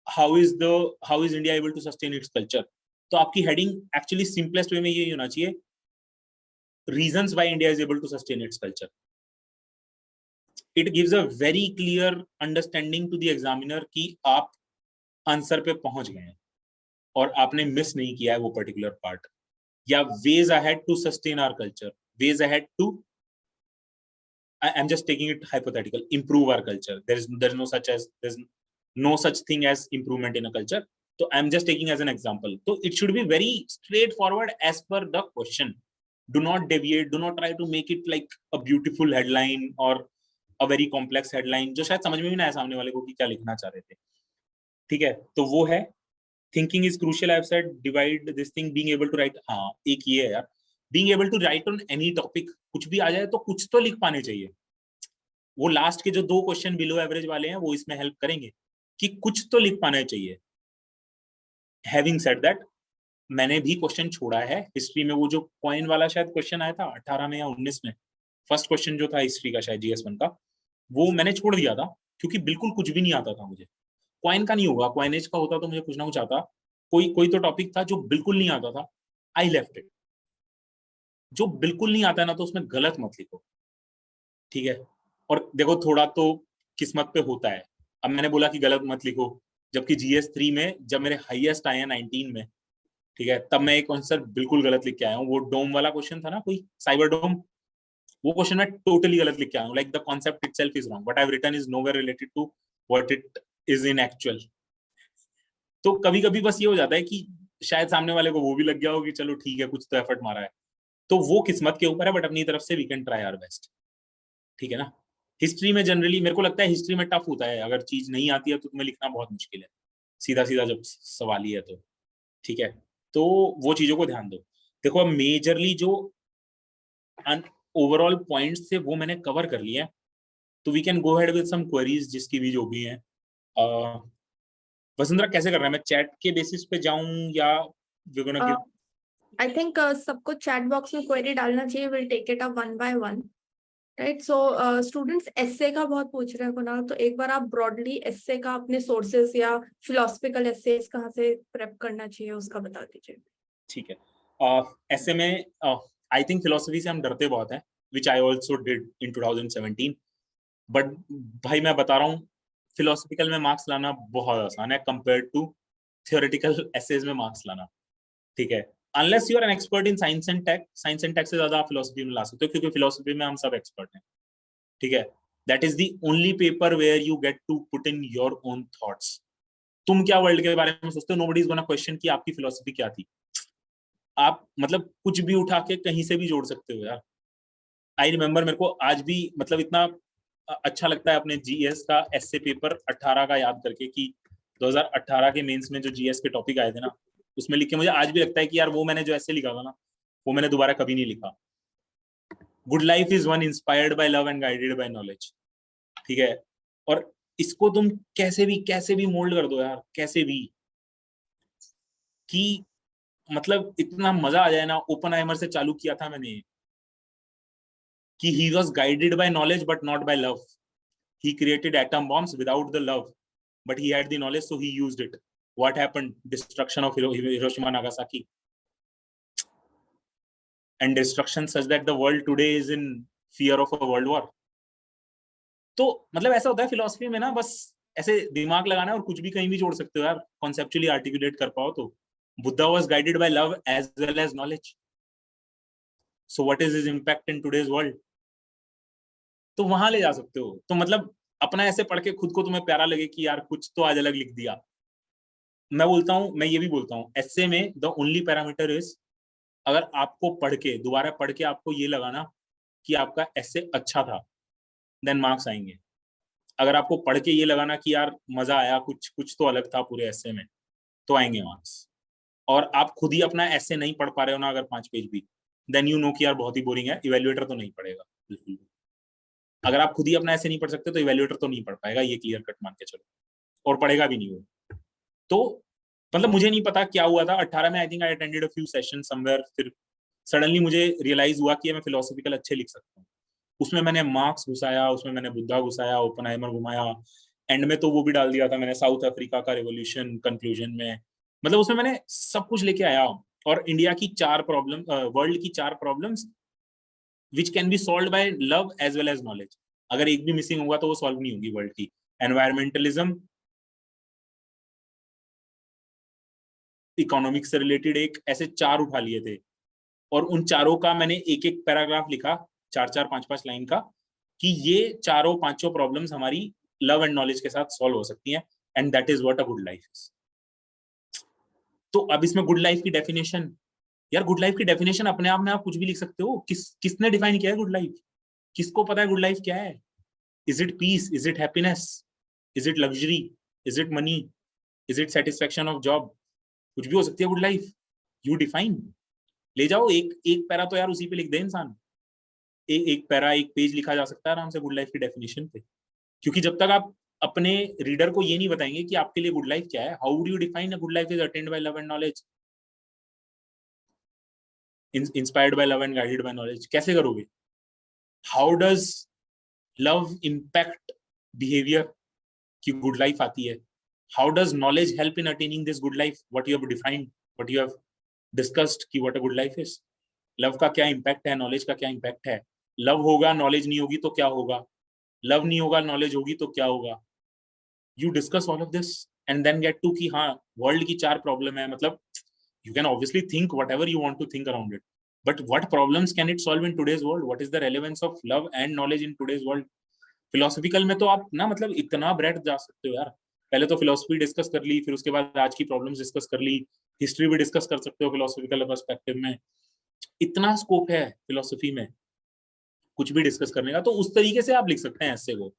Speaker 1: how is India able to sustain its culture, तो आपकी हेडिंग एक्चुअली सिंपलेस्ट वे में ये होना चाहिए, reasons why India is able to sustain its culture. It gives a very clear understanding to the examiner कि आप आंसर पे पहुंच गए हैं और आपने मिस नहीं किया है वो पर्टिकुलर पार्ट, या ways ahead to sustain our culture, ways ahead to, I am just taking it hypothetical, improve our culture. There's no such thing as improvement in a culture. So I'm just taking as an example. So it should be very straightforward as per the question. Do not deviate. Do not try to make it like a beautiful headline or a very complex headline जो शायद समझ में भी ना आए सामने वाले को कि क्या लिखना चाह रहे थे, ठीक है। तो वो है thinking is crucial. I've said divide this thing, being able to write। हाँ, एक ये है यार, being able to write on any topic, कुछ भी आ जाए तो कुछ तो लिख पाने चाहिए। वो लास्ट के जो 2 क्वेश्चन बिलो एवरेज वाले हैं वो इसमें हेल्प करेंगे कि कुछ तो लिख पाना चाहिए। हैविंग सेड दैट, मैंने भी क्वेश्चन छोड़ा है हिस्ट्री में, वो जो कॉइन वाला शायद क्वेश्चन आया था 18 में या 19 में, फर्स्ट क्वेश्चन जो था हिस्ट्री का शायद GS1 का, वो मैंने छोड़ दिया था क्योंकि बिल्कुल कुछ भी नहीं आता था मुझे। कॉइन का नहीं होगा, कॉइनेज का होता तो मुझे कुछ ना कुछ आता। कोई तो टॉपिक था जो बिल्कुल नहीं आता था, आई लेफ्ट इट। जो बिल्कुल नहीं आता ना तो उसमें गलत मत लिखो, ठीक है। और देखो थोड़ा तो किस्मत पे होता है। अब मैंने बोला कि गलत मत लिखो, जबकि GS3 में जब मेरे हाईएस्ट आए हैं 19 में, ठीक है, तब मैं एक आंसर बिल्कुल गलत लिख के आया हूँ। वो डोम वाला क्वेश्चन था ना, कोई साइबर डोम, वो क्वेश्चन मैं टोटली गलत लिख के आया हूँ। Like the concept itself is wrong, what I have written is nowhere related to what it is in actual. तो कभी कभी बस ये हो जाता है कि शायद सामने वाले को वो भी लग गया हो कि चलो ठीक है कुछ तो एफर्ट मारा है, तो वो किस्मत के ऊपर है, बट अपनी तरफ से we can try our best, ठीक है ना। हिस्ट्री में जनरली मेरे को लगता है हिस्ट्री में टफ होता है, अगर चीज नहीं आती है तो तुम्हें लिखना बहुत मुश्किल है। सीधा सीधा जब सवाल ही है तो, ठीक है। तो वो चीजों को ध्यान दो। देखो अब मेजरली जो ओवरऑल पॉइंट्स थे वो मैंने कवर कर लिया है, तो we can go head with some queries जिसकी भी जो भी है। वसुंधरा कैसे करना है, मैं चैट के बेसिस पे जाऊं या we gonna give?
Speaker 2: I think सबको चैट बॉक्स में क्वेरी डालना चाहिए. Will take it up one by one, right. So students essay का बहुत पूछ रहे हैं कुणाल, तो एक बार आप ब्रॉडली एस्से का अपने सोर्सेस या फिलोसफिकल एस्सेस कहाँ से प्रेप करना चाहिए उसका बता दीजिए.
Speaker 1: ठीक है। ऐसे में आई थिंक फिलोसफी से हम डरते बहुत हैं, which I also did in 2017, but भाई मैं बता रहा हूँ फिलोसफिकल में मार्क्स लाना बहुत आसान है कंपेयर टू थियोरेटिकल एसेज में मार्क्स लाना, ठीक है। Unless you are an expert in science and tech, science and tech से ज्यादा आप फिलोसफी में ला सकते हो, क्योंकि फिलोसफी में हम सब एक्सपर्ट हैं, ठीक है। That is the only paper where you get to put in your own thoughts. तुम क्या वर्ल्ड के बारे में सोचते हो, नोबडी इज गोना क्वेश्चन कि आपकी फिलोसफी क्या थी। आप मतलब कुछ भी उठा के कहीं से भी जोड़ सकते हो यार। आई रिमेम्बर, मेरे को आज भी मतलब इतना अच्छा लगता है अपने जीएस का एसए पेपर 18 का याद करके कि 2018 के मेंस में जो जीएस के टॉपिक आए थे ना, उसमें लिख के मुझे आज भी लगता है कि यार वो मैंने जो एसए लिखा था ना, वो मैंने दोबारा कभी नहीं लिखा। Good life is one inspired by love and guided by knowledge, ठीक है। और इसको तुम कैसे भी मोल्ड कर दो यार, कैसे भी, कि मतलब इतना मजा आ जाए ना। ओपनहाइमर से चालू किया था मैंने कि he was guided by knowledge but not by love. He created atom bombs without the love, but he had the knowledge, so he used it. What happened? Destruction of Hiroshima, Nagasaki, and destruction such that the world today is in fear of a world war. तो मतलब ऐसा होता है फिलोसफी में ना, बस ऐसे दिमाग लगाना है और कुछ भी कहीं भी जोड़ सकते हो यार, कॉन्सेप्चुअली आर्टिकुलेट कर पाओ तो। Buddha was guided by love as well as knowledge. So what is his impact in today's world? तो वहां ले जा सकते हो। तो मतलब अपना ऐसे पढ़ के खुद को तुम्हें प्यारा लगे कि यार कुछ तो आज अलग लिख दिया। मैं बोलता हूँ, मैं ये भी बोलता हूँ, एस्से में द ओनली पैरामीटर इज, अगर आपको पढ़ के दोबारा पढ़ के आपको ये लगाना कि आपका एस्से अच्छा था, देन मार्क्स आएंगे। अगर आपको पढ़ के ये लगाना कि यार मजा आया, कुछ तो अलग था पूरे एस्से में, तो आएंगे मार्क्स। और आप खुद ही अपना एस्से नहीं पढ़ पा रहे हो ना अगर 5 पेज भी, देन यू नो कि यार बहुत ही बोरिंग है, इवेल्युएटर तो नहीं पढ़ेगा बिल्कुल। अगर आप खुद ही अपना ऐसे नहीं पढ़ सकते तो इवेल्युएटर तो नहीं पढ़ पाएगा, ये क्लियर कट मान के चलो, और पढ़ेगा भी नहीं वो। तो मतलब मुझे नहीं पता क्या हुआ था 18 में, I think I attended a few session somewhere, फिर सडनली मुझे रियलाइज हुआ कि मैं फिलोसफिकल अच्छे लिख सकता हूँ। उसमें मैंने मार्क्स घुसाया, उसमें मैंने बुद्धा घुसाया, ओपनहाइमर घुमाया, एंड में तो वो भी डाल दिया था मैंने साउथ अफ्रीका का रेवोल्यूशन कंक्लूजन में। मतलब उसमें मैंने सब कुछ लेके आया, और इंडिया की 4 प्रॉब्लम, वर्ल्ड की 4 problems which can be solve by love as well as knowledge. अगर एक भी मिसिंग होगा तो वो सॉल्व नहीं होगी वर्ल्ड की। एनवायरमेंटलिज्म, इकोनॉमिक्स से रिलेटेड एक, ऐसे 4 उठा लिए थे, और उन चारों का मैंने एक एक पैराग्राफ लिखा, 4-4 5-5 लाइन का, कि ये चारों पांचों प्रॉब्लम्स हमारी लव एंड नॉलेज के साथ सॉल्व हो सकती हैं, and that is what a good life is. तो अब इसमें गुड लाइफ की डेफिनेशन, यार गुड लाइफ की डेफिनेशन अपने आप में आप कुछ भी लिख सकते हो। किसने डिफाइन किया है गुड लाइफ? किसको पता है गुड लाइफ क्या है? Is it peace? Is it happiness? Is it luxury? Is it money? Is it satisfaction of job? कुछ भी हो सकती है गुड लाइफ, यू डिफाइन। ले जाओ एक एक पैरा तो यार उसी पे लिख दे इंसान। एक पैरा, एक पेज लिखा जा सकता है आराम से गुड लाइफ की डेफिनेशन पे। क्योंकि जब तक आप अपने रीडर को ये नहीं बताएंगे कि आपके लिए गुड लाइफ क्या है, how do you define a good life is attained by love and knowledge, inspired by love and guided by knowledge, कैसे करोगे? How does love impact behaviour की गुड लाइफ आती है? How does knowledge help in attaining this good life, what you have defined, what you have discussed कि what a good life is. Love का क्या इम्पैक्ट है, नॉलेज का क्या इम्पैक्ट है? लव होगा नॉलेज नहीं होगी तो क्या होगा? लव नहीं होगा नॉलेज होगी तो क्या होगा? You discuss all of this and then get to कि हाँ वर्ल्ड की 4 प्रॉब्लम है। मतलब you can obviously think whatever you want to think around it, but what problems can it solve in today's world? What is the relevance of love and knowledge in today's world? Philosophical में तो आप ना मतलब इतना ब्रेड जा सकते हो यार। पहले तो फिलोसफी डिस्कस कर ली, फिर उसके बाद आज की प्रॉब्लम्स डिस्कस कर ली, हिस्ट्री भी डिस्कस कर सकते हो फिलोसफिकल पर्सपेक्टिव में। इतना स्कोप है फिलोसफी में कुछ भी डिस्कस करने का, तो उस तरीके से आप लिख सकते हैं ऐसे को।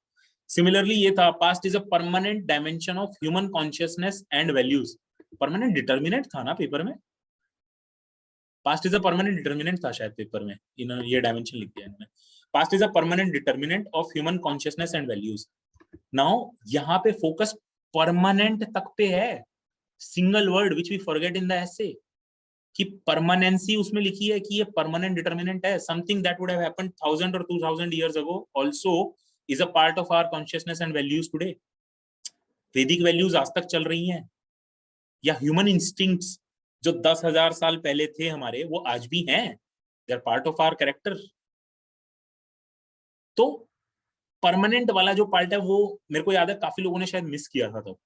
Speaker 1: सिमिलरली ये था, past is a permanent dimension of human consciousness and values. Permanent determinant था ना पेपर में, past is a permanent determinant था शायद पेपर में, इन्होंने ये डायमेंशन लिख दिया इन्होंने। Past is a permanent determinant of human consciousness and values. Now यहाँ पे फोकस परमानेंट तक पे है, single word which we forget in the essay, कि परमानेंसी उसमें लिखी है कि ये परमानेंट डिटर्मिनेंट है। Something that would have happened 1000 और 2000 years ago also is a part of our consciousness and values today. वैदिक वैल्यूज आज तक चल रही हैं, या ह्यूमन इंस्टिंक्ट्स जो 10,000 साल पहले थे हमारे, वो आज भी हैं, they are part of our character. तो परमानेंट वाला जो पार्ट है वो मेरे को याद है काफी लोगों ने शायद मिस किया था, तो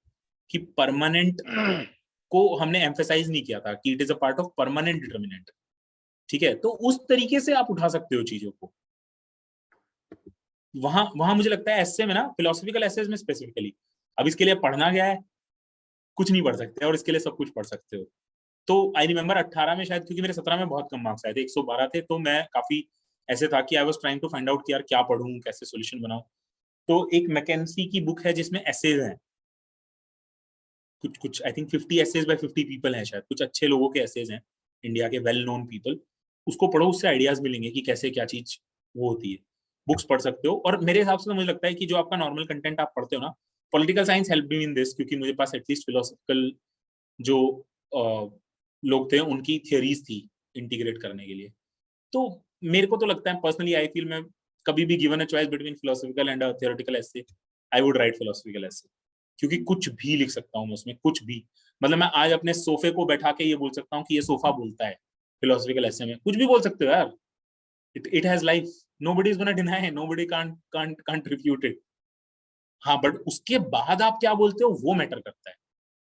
Speaker 1: कि परमानेंट को हमने एम्फेसाइज नहीं किया था कि it is a part of permanent determinant. ठीक है, तो उस तरीके से आप उठा सकते हो चीजों को। वहां मुझे लगता है एसे में ना, फिलोसफिकल एसेज में स्पेसिफिकली, अब इसके लिए पढ़ना गया है, कुछ नहीं पढ़ सकते, और इसके लिए सब कुछ पढ़ सकते हो। तो आई रिमेम्बर 18 में शायद, क्योंकि मेरे 17 में बहुत कम मार्क्स आए थे, 112 थे, तो मैं काफी ऐसे था कि I was trying to find out कि यार क्या पढ़ूं, कैसे सॉल्यूशन बनाऊं। तो एक मैकेंसी की बुक है जिसमें एसेज हैं, कुछ I think 50 essays by 50 people हैं शायद, कुछ अच्छे लोगों के एसेज हैं, इंडिया के वेल नोन पीपल। उसको पढ़ो, उससे आइडियाज मिलेंगे कि कैसे क्या चीज वो होती है। बुक्स पढ़ सकते हो। और मेरे हिसाब से तो मुझे लगता है कि जो आपका नॉर्मल कंटेंट आप पढ़ते हो ना, political science help me in this, क्योंकि मुझे पास एटलीस्ट फिलोसफिकल जो लोग थे उनकी थियरीज थी इंटीग्रेट करने के लिए। तो मेरे को तो लगता है पर्सनली, आई फील, मैं कभी भी given a choice between philosophical and theoretical essay, I would write philosophical essay, क्योंकि कुछ भी लिख सकता हूँ मैं उसमें, कुछ भी। मतलब मैं आज अपने सोफे को बैठा के ये बोल सकता हूँ कि ये सोफा बोलता है, फिलोसफिकल एसे में कुछ भी बोल सकते हो यार। It has life, nobody is gonna deny, nobody can't refute it. हाँ, बट उसके बाद आप क्या बोलते हो वो मैटर करता है,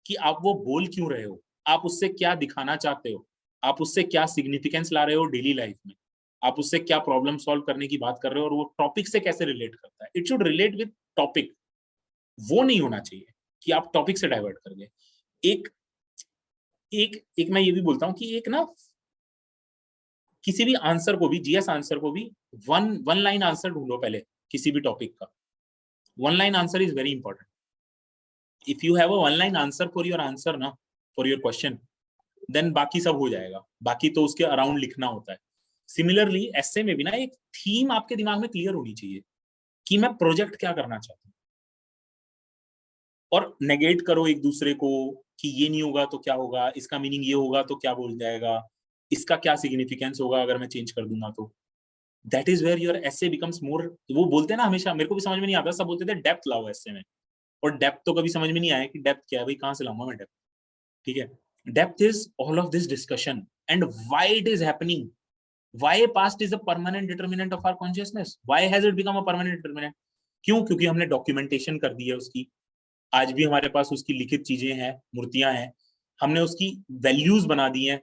Speaker 1: कि आप वो बोल क्यों रहे हो, आप उससे क्या दिखाना चाहते हो, आप उससे क्या सिग्निफिकेंस ला रहे हो डेली लाइफ में, आप उससे क्या प्रॉब्लम सॉल्व करने की बात कर रहे हो, और वो टॉपिक से कैसे रिलेट करता है। It should relate with topic, वो नहीं होना चाहिए कि आप टॉपिक से डाइवर्ट कर गए। एक एक एक मैं ये भी बोलता हूँ कि एक ना, किसी भी आंसर को भी, जीएस आंसर को भी, वन लाइन आंसर ढूंढो पहले किसी भी टॉपिक का। One line answer is very important. If you have a one line answer for your answer ना, फॉर योर क्वेश्चन, देन बाकी सब हो जाएगा। बाकी तो उसके अराउंड लिखना होता है। सिमिलरली एसे में भी ना एक थीम आपके दिमाग में क्लियर होनी चाहिए कि मैं प्रोजेक्ट क्या करना चाहता हूँ, और नेगेट करो एक दूसरे को कि ये नहीं होगा तो क्या होगा, इसका मीनिंग ये होगा तो क्या बोल जाएगा, इसका क्या सिग्निफिकेंस होगा अगर मैं चेंज कर दूंगा तो। That is where your essay becomes more. वो बोलते हैं ना हमेशा, मेरे को भी समझ में नहीं आता, सब बोलते थे डेप्थ लाओ एसे में, और डेप्थ तो कभी समझ में नहीं आया कि डेप्थ क्या है भाई, कहां से लाऊंगा मैं डेप्थ। ठीक है, depth is all of this discussion and why it is happening, why past is a permanent determinant of our consciousness, why has it become a permanent determinant. क्यों? क्योंकि हमने डॉक्यूमेंटेशन कर दी है उसकी, आज भी हमारे पास उसकी लिखित चीजें हैं, मूर्तियां हैं, हमने उसकी वैल्यूज बना दी हैं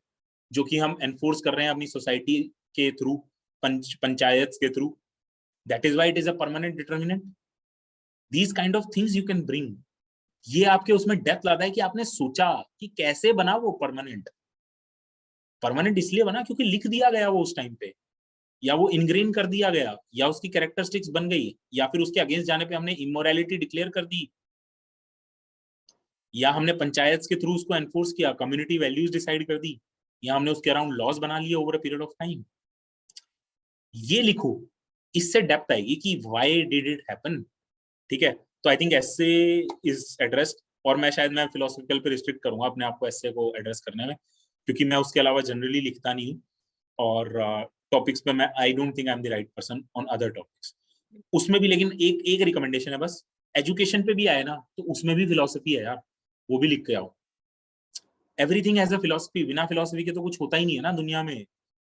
Speaker 1: जो कि हम एनफोर्स कर रहे हैं अपनी सोसाइटी के थ्रू, पंचायत के through. That is why it is a permanent determinant. These kind of things you can bring. ये आपके उसमें डेप्थ लाता है कि आपने सोचा कि कैसे बना वो परमानेंट। परमानेंट इसलिए बना क्योंकि लिख दिया गया वो उस टाइम पे, या वो इनग्रेन कर दिया गया, या उसकी कैरेक्टरिस्टिक्स बन गई, या फिर उसके अगेंस्ट जाने पे हमने इमोरलिटी डिक्लेयर कर दी, या हमने पंचायत के थ्रू उसको एनफोर्स किया, कम्युनिटी वैल्यूज डिसाइड कर दी, या हमने उसके अराउंड लॉज बना लिए over a period of time. ये लिखो, इससे डेप्थ आएगी कि व्हाई डिड इट हैपन। ठीक है, तो I think essay is addressed, और मैं फिलोसफिकल पे रिस्ट्रिक्ट करूंगा अपने आप को एसे को एड्रेस करने में, क्योंकि मैं उसके अलावा जनरली लिखता नहीं हूँ, और टॉपिक्स पे मैं आई don't think I am the right person on other topics. उसमें भी लेकिन एक एक रिकमेंडेशन है बस, एजुकेशन पे भी आए ना तो उसमें भी फिलोसफी है यार, वो भी लिख के आओ। एवरीथिंग हैज अ फिलोसफी, बिना फिलोसफी के तो कुछ होता ही नहीं है ना दुनिया में।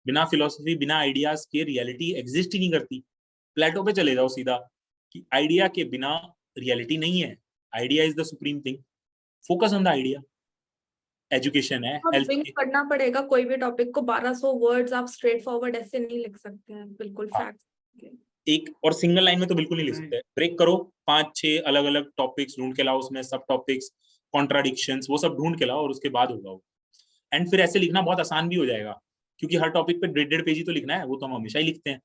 Speaker 1: बिना फिलोसफी, बिना आइडियाज के रियलिटी एग्जिस्ट ही नहीं करती। प्लेटो पे चले जाओ सीधा, कि आइडिया के बिना रियलिटी नहीं है, idea is the supreme thing, focus on the idea. Education है, हेल्थ
Speaker 2: विंग पढ़ना पड़ेगा कोई भी टॉपिक को, 1200 वर्ड्स आप स्ट्रेट फॉरवर्ड ऐसे नहीं लिख सकते हैं, बिल्कुल फैक्ट।
Speaker 1: एक और सिंगल लाइन में तो बिल्कुल नहीं लिख सकते, ब्रेक करो, 5-6 अलग अलग टॉपिक्स ढूंढ के लाओ, उसमें सब टॉपिक्स, कॉन्ट्राडिक्शंस, वो सब ढूंढ के लाओ, और उसके बाद होगा वो। एंड फिर ऐसे लिखना बहुत आसान भी हो जाएगा, क्योंकि हर टॉपिक पे 1.5 पेज ही तो लिखना है, वो तो हम हमेशा ही लिखते हैं।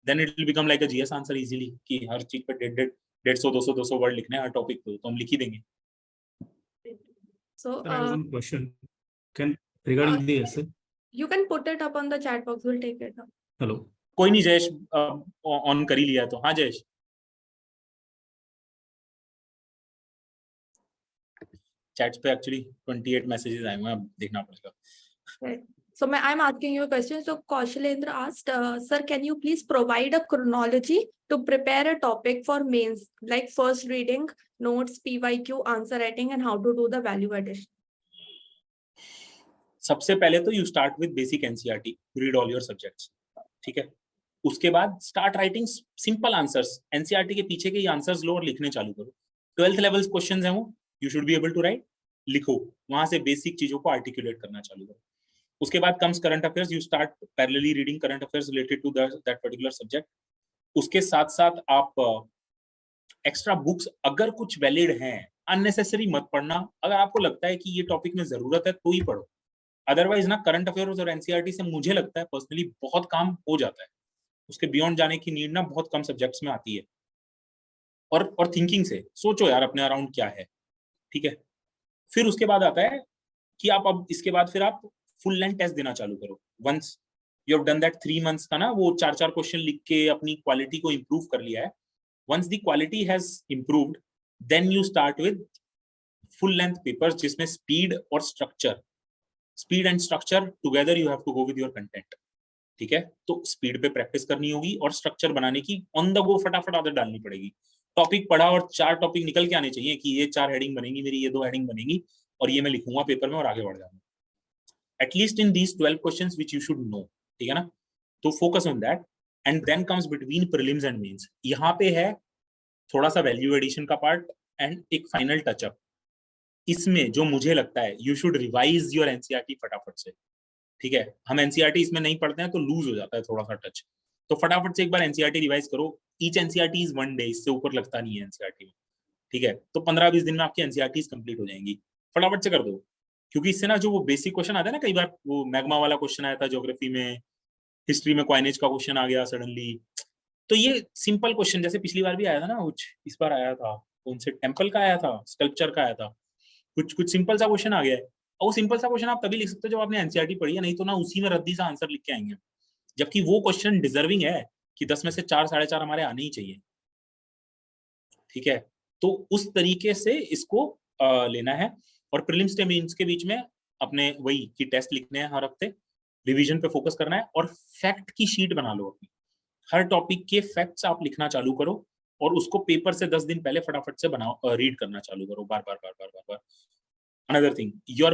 Speaker 1: Then it will become like a GS answer easily, कि हर चीज पे 1.5 150 200 वर्ड लिखने हैं हर टॉपिक पे, तो हम लिख ही देंगे।
Speaker 2: So,
Speaker 3: Sir, I have one question. Regarding the essay.
Speaker 2: you can put it up on the chat box. We'll take it up.
Speaker 3: Hello.
Speaker 1: कोई नहीं जयेश, ऑन कर ही लिया तो। हाँ जयेश, चैट्स पे एक्चुअली 28 मैसेजेस आए हुए हैं, अब देखना पड़ेगा।
Speaker 2: Right. So I'm asking you a question. So Kaushalendra asked, sir, can you please provide a chronology to prepare a topic for mains, like first reading, notes, PYQ, answer writing, and how to do the value addition?
Speaker 1: सबसे पहले तो you start with basic NCERT, read all your subjects, ठीक है। उसके बाद start writing simple answers, NCERT के पीछे के ही आंसर्स लो और लिखने चालू करो। 12th लेवल्स क्वेश्चंस हैं वो, you should be able to write, लिखो, वहां से बेसिक चीजों को आर्टिकुलेट करना चालू करो। उसके बाद comes current affairs, you start parallelly reading current affairs related to that particular subject. उसके साथ साथ आप एक्स्ट्रा बुक्स अगर कुछ वैलिड हैं, अननेसेसरी मत पढ़ना। अगर आपको लगता है कि ये टॉपिक में जरूरत है तो ही पढ़ो, अदरवाइज ना करंट अफेयर्स और एनसीईआरटी से मुझे लगता है पर्सनली बहुत काम हो जाता है। उसके बियॉन्ड जाने की नीड ना बहुत कम सब्जेक्ट्स में आती है। और थिंकिंग से सोचो यार अपने अराउंड क्या है, ठीक है। फिर उसके बाद आता है कि आप अब इसके बाद फिर आप फुल लेंथ टेस्ट देना चालू करो। Once you have done that 3 months का ना, वो 4-4 क्वेश्चन लिख के अपनी क्वालिटी को इंप्रूव कर लिया है, once the quality has improved, then you start with full length papers जिसमें स्पीड और structure, speed and structure together you have to go with your content, ठीक है। तो स्पीड पे प्रैक्टिस करनी होगी और स्ट्रक्चर बनाने की ऑन द गो फटाफट आदत डालनी पड़ेगी। टॉपिक पढ़ा और 4 टॉपिक निकल के आने चाहिए कि ये 4 हेडिंग बनेगी मेरी, ये 2 हेडिंग बनेगी और ये मैं लिखूंगा पेपर में और आगे बढ़ जाऊंगा। At least in these 12 questions which you should know, ठीक है ना। तो focus on that and then comes between prelims and mains. यहाँ पे है थोड़ा सा वैल्यू एडिशन का पार्ट एंड एक फाइनल टचअप। इसमें जो मुझे लगता है you should revise your NCERT फटाफट से, ठीक है। हम एनसीईआरटी इसमें नहीं पढ़ते हैं तो लूज हो जाता है थोड़ा सा टच, तो फटाफट से एक बार एनसीईआरटी रिवाइज करो। ईच एनसीईआरटी इज 1 डे, इससे ऊपर लगता नहीं है एनसीईआरटी में, ठीक है। तो 15-20 दिन में आपकी एनसीईआरटी कंप्लीट हो जाएंगी, फटाफट से कर दो। क्योंकि इससे ना जो वो बेसिक क्वेश्चन आता है ना, कई बार वो मैग्मा वाला क्वेश्चन आया था ज्योग्राफी में, हिस्ट्री में कॉइनेज का क्वेश्चन आ गया सडनली, तो ये सिंपल क्वेश्चन जैसे पिछली बार भी आया था ना, कुछ इस बार आया था, कौन से टेम्पल का आया था, स्कल्पचर का आया था, कुछ सिंपल सा क्वेश्चन आ गया है। और वो सिंपल सा क्वेश्चन आप तभी लिख सकते हो जब आपने एनसीईआरटी पढ़ी है, नहीं तो ना उसी में रद्दी सा आंसर लिख के आएंगे, जबकि वो क्वेश्चन डिजर्विंग है कि 10 में से 4 4.5 हमारे आने ही चाहिए, ठीक है। तो उस तरीके से इसको लेना है। और प्रीलिम्स से मेंस के बीच में अपने वही कि टेस्ट लिखने हैं हर हफ्ते, रिवीजन पे फोकस करना है और फैक्ट की शीट बना लो अपनी। हर टॉपिक के फैक्ट्स आप लिखना चालू करो और उसको पेपर से 10 दिन पहले फटाफट से बनाओ, रीड करना चालू करो बार बार। Another thing, your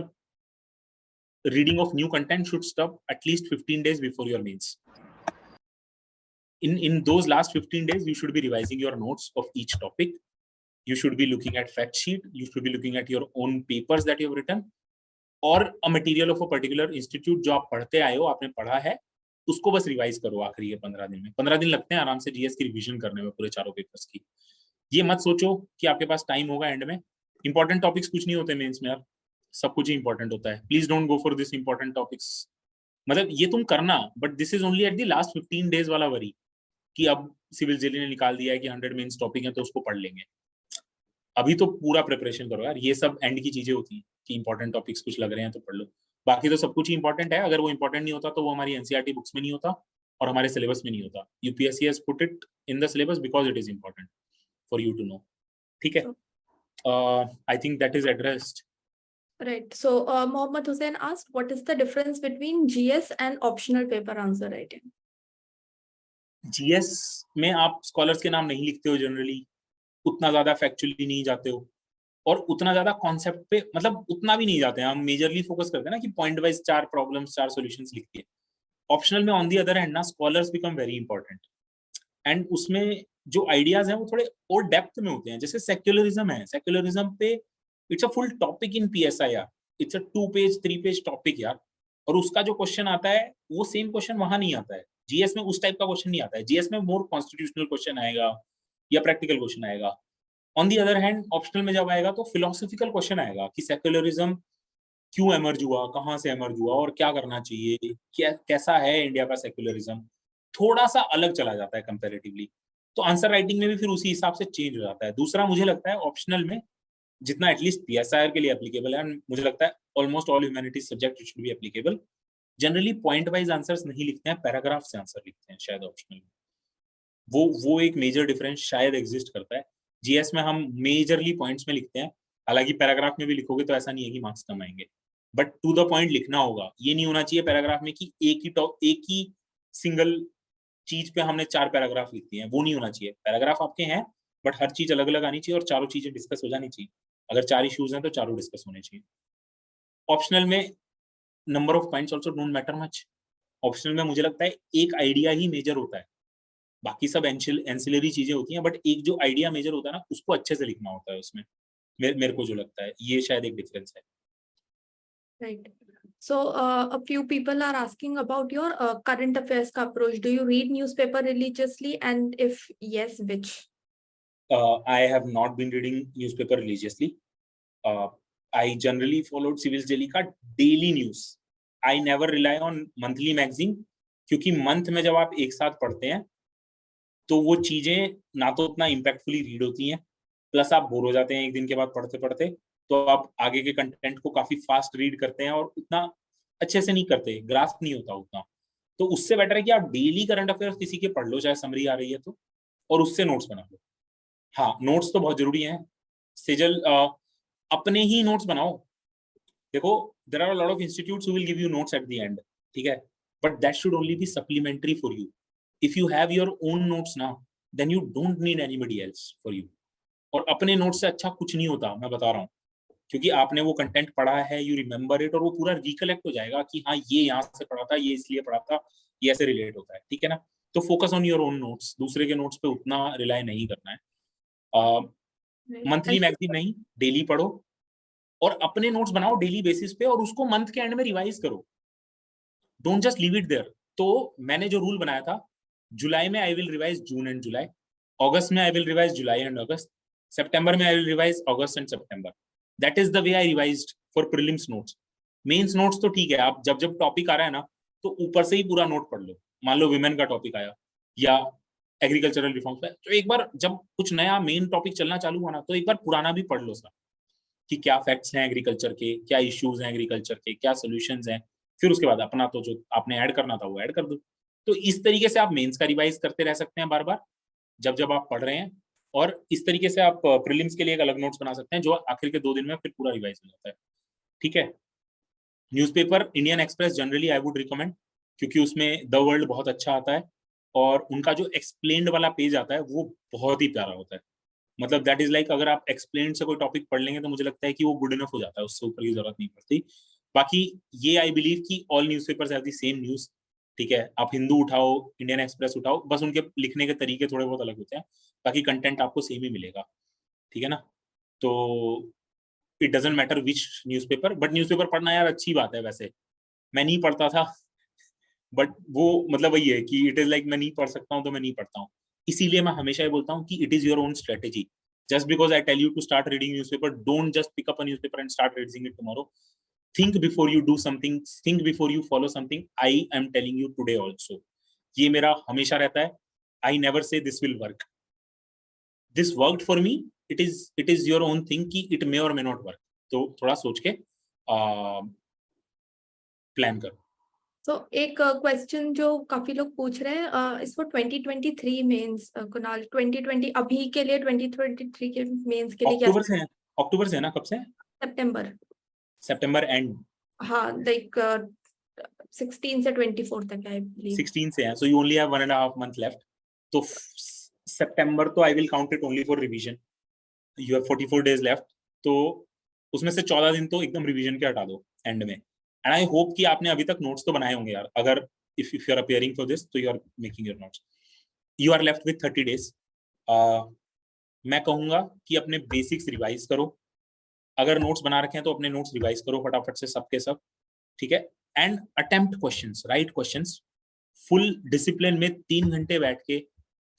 Speaker 1: reading of new content should stop at least 15 days before your mains. In those last 15 days, you should be revising your notes of each topic. You should be looking at fact sheet. You should be looking at your own papers that you have written, or a material of a particular institute जो आप पढ़ते आए हो, आपने पढ़ा है, उसको बस रिवाइज करो आखिरी के 15 दिन में। 15 दिन लगते हैं आराम से जीएस की रिवीजन करने में पूरे 4 पेपर्स की। ये मत सोचो कि आपके पास टाइम होगा एंड में। इंपॉर्टेंट टॉपिक्स कुछ नहीं होते मेंस में यार, सब कुछ ही इंपॉर्टेंट होता है। Please don't go for this important topics, मतलब ये तुम करना, but this is only at the last 15 days वाला वरी कि अब सिविल जेली ने निकाल दिया है कि 100 मेंस टॉपिक है तो उसको पढ़ लेंगे। अभी तो पूरा प्रिपरेशन करो यार, ये सब एंड की चीजें होती हैं कि इंपॉर्टेंट टॉपिक्स कुछ लग रहे हैं तो पढ़ लो, बाकी तो सब कुछ ही इंपॉर्टेंट है। अगर वो इंपॉर्टेंट नहीं होता तो वो हमारी एनसीईआरटी बुक्स में नहीं होता और हमारे सिलेबस में नहीं होता। UPSC has put it in the syllabus because it is important for you to know, ठीक है। I think that is addressed.
Speaker 2: Right. So Mohammad Hussain asked, what is the difference between GS and optional paper answer writing?
Speaker 1: GS में आप स्कॉलर्स के नाम नहीं लिखते हो जनरली, उतना ज्यादा फैक्चुअली नहीं जाते हो और उतना ज्यादा कॉन्सेप्ट पे, मतलब उतना भी नहीं जाते हैं। हम मेजरली फोकस करते हैं ना कि पॉइंट वाइज 4 प्रॉब्लम्स 4 सॉल्यूशंस लिखते हैं। ऑप्शनल में ऑन दी अदर हैंड ना scholars become very important and उसमें जो आइडियाज हैं वो थोड़े और डेप्थ में होते हैं। जैसे सेक्युलरिज्म है, सेक्युलरिज्म पे it's a full topic in PSI यार, it's a 2 page 3 page topic यार, और उसका जो क्वेश्चन आता है वो सेम क्वेश्चन वहां नहीं आता है। जीएस में उस टाइप का क्वेश्चन नहीं आता है, जीएस में मोर कॉन्स्टिट्यूशनल क्वेश्चन आएगा या प्रैक्टिकल क्वेश्चन आएगा। On the other hand optional में जब आएगा तो फिलोसॉफिकल क्वेश्चन आएगा कि सेक्युलरिज्म क्यों एमर्ज हुआ, कहाँ से एमर्ज हुआ और क्या करना चाहिए, क्या कैसा है इंडिया का सेक्युलरिज्म, थोड़ा सा अलग चला जाता है कंपैरेटिवली। तो आंसर राइटिंग में भी फिर उसी हिसाब से चेंज हो जाता है। दूसरा मुझे लगता है ऑप्शनल में जितना एटलीस्ट पीएसआईआर के लिए एप्लीकेबल है, मुझे लगता है almost all humanities subject should be applicable, generally point wise answers नहीं लिखते हैं, पैराग्राफ से आंसर लिखते हैं शायद ऑप्शनल में। वो एक मेजर डिफरेंस शायद एग्जिस्ट करता है। जीएस में हम मेजरली पॉइंट्स में लिखते हैं, हालांकि पैराग्राफ में भी लिखोगे तो ऐसा नहीं है कि मार्क्स कम आएंगे, बट टू द पॉइंट लिखना होगा। ये नहीं होना चाहिए पैराग्राफ में कि एक ही सिंगल चीज पे हमने 4 पैराग्राफ लिख दिए हैं, वो नहीं होना चाहिए। पैराग्राफ आपके हैं बट हर चीज अलग अलग आनी चाहिए और चारों चीजें डिस्कस हो जानी चाहिए। अगर 4 इश्यूज हैं तो चारों डिस्कस होने चाहिए। ऑप्शनल में number of points also don't matter much. Optional में मुझे लगता है एक आइडिया ही मेजर होता है, बाकी सब एंसिलरी चीजें होती हैं, बट एक जो आइडिया मेजर होता है ना, उसको अच्छे से लिखना होता है उसमें। मेरे को जो लगता है ये शायद एक डिफरेंस है।
Speaker 2: Right. So a few people are asking about your current affairs ka approach. Do you read newspaper religiously, and if yes, which?
Speaker 1: I have not been reading newspaper religiously. I generally followed Civils Daily का daily news. I never rely on monthly magazine, क्योंकि मंथ में जब आप एक साथ पढ़ते हैं तो वो चीजें ना तो उतना इम्पैक्टफुली रीड होती हैं, प्लस आप बोर हो जाते हैं एक दिन के बाद पढ़ते पढ़ते, तो आप आगे के कंटेंट को काफी फास्ट रीड करते हैं और उतना अच्छे से नहीं करते, ग्रास्प नहीं होता उतना। तो उससे बेटर है कि आप डेली करंट अफेयर्स किसी के पढ़ लो, चाहे समरी आ रही है तो, और उससे नोट्स बना लो। हाँ, नोट्स तो बहुत जरूरी हैं सेजल, अपने ही नोट्स बनाओ। देखो, there are a lot of institutes who will give you notes at the end, ठीक है, but that should only be supplementary for you. If you have your own notes now, then you don't need anybody else for you. और अपने नोट्स से अच्छा कुछ नहीं होता, मैं बता रहा हूँ, क्योंकि आपने वो कंटेंट पढ़ा है, यू रिमेंबर इट, और वो पूरा रिकलेक्ट हो जाएगा कि हाँ ये यहाँ से पढ़ा था, ये इसलिए पढ़ा था, ये ऐसे रिलेट होता है, ठीक है ना। तो focus on your own notes, दूसरे के नोट्स पे उतना रिलाई नहीं करना है। मंथली मैगजीन नहीं, डेली पढ़ो और अपने नोट्स बनाओ डेली बेसिस पे, और उसको मंथ के एंड में रिवाइज करो, don't just leave it there. तो मैंने जो रूल बनाया था, जुलाई में I will revise June and July, अगस्त में I will revise July and August, सितंबर में I will revise August and September. That is the way I revised for prelims notes. Mains notes तो ठीक है, आप जब जब टॉपिक आ रहा है ना, तो ऊपर से ही पूरा नोट पढ़ लो। मान लो विमेन का टॉपिक आया या एग्रीकल्चरल रिफॉर्म्स पे, तो एक बार जब कुछ नया मेन टॉपिक चलना चालू हुआ ना, तो एक बार पुराना भी पढ़ लो सर, कि क्या फैक्ट्स हैं एग्रीकल्चर के, क्या इश्यूज हैं एग्रीकल्चर के, क्या सोल्यूशंस हैं। फिर उसके बाद अपना तो जो आपने ऐड करना था वो ऐड कर दो। तो इस तरीके से आप मेंस का रिवाइज करते रह सकते हैं बार बार जब जब आप पढ़ रहे हैं, और इस तरीके से आप प्रीलिम्स के लिए एक अलग नोट्स बना सकते हैं जो आखिर के 2 दिन में फिर पूरा रिवाइज हो जाता है, ठीक है। Newspaper Indian express generally I would recommend, क्योंकि उसमें द वर्ल्ड बहुत अच्छा आता है, और उनका जो एक्सप्लेन्ड वाला पेज आता है वो बहुत ही प्यारा होता है। मतलब दैट इज लाइक, अगर आप एक्सप्लेन से कोई टॉपिक पढ़ लेंगे तो मुझे लगता है कि वो गुड इनफ हो जाता है, उससे ऊपर की जरूरत नहीं पड़ती। बाकी ये आई बिलीव कि all newspapers have the same news, ठीक है। आप हिंदू उठाओ, इंडियन एक्सप्रेस उठाओ, बस उनके लिखने के तरीके थोड़े बहुत अलग होते हैं, बाकी कंटेंट आपको सेम ही मिलेगा, ठीक है ना। तो it doesn't matter which newspaper, but newspaper पढ़ना यार अच्छी बात है। वैसे मैं नहीं पढ़ता था, बट वो मतलब वही है कि इट इज लाइक मैं नहीं पढ़ सकता हूँ तो मैं नहीं पढ़ता हूँ। इसीलिए मैं हमेशा ये बोलता हूँ कि it is your own strategy. Just because I tell you to start reading newspaper, don't just pick up a newspaper and start reading it tomorrow. Think before you do something, think before you follow something. I am telling you today also. ये मेरा हमेशा रहता है। I never say this will work. This worked for me. It is your own thing कि it may or may not work. तो थोड़ा सोच के प्लान करो।
Speaker 2: तो एक क्वेश्चन जो काफी लोग पूछ रहे हैं, इस फॉर 2023 मेंस, कुणाल 2020 अभी के लिए 2023 के मेंस के लिए क्या?
Speaker 1: अक्टूबर से है ना, कब से? सितंबर एंड,
Speaker 2: हाँ, लाइक 16 से 24 तक है,
Speaker 1: 16 से है, so you only have 1.5 month left. तो सितंबर तो I will count it only for revision, you have 44 days left, तो उसमें से 14 दिन तो एकदम रिवीजन के हटा दो एंड में। एंड आई होप कि आपने अभी तक नोट्स तो बनाए होंगे यार, अगर if you are appearing for this, तो you are making your notes, you are left with 30 days। मैं कहूंगा कि अपने बेसिक्स रिवाइज करो, अगर नोट्स बना रखे हैं तो अपने नोट्स रिवाइज करो फटाफट से सबके सब, ठीक है। And attempt questions, right questions, full discipline में 3 घंटे बैठ के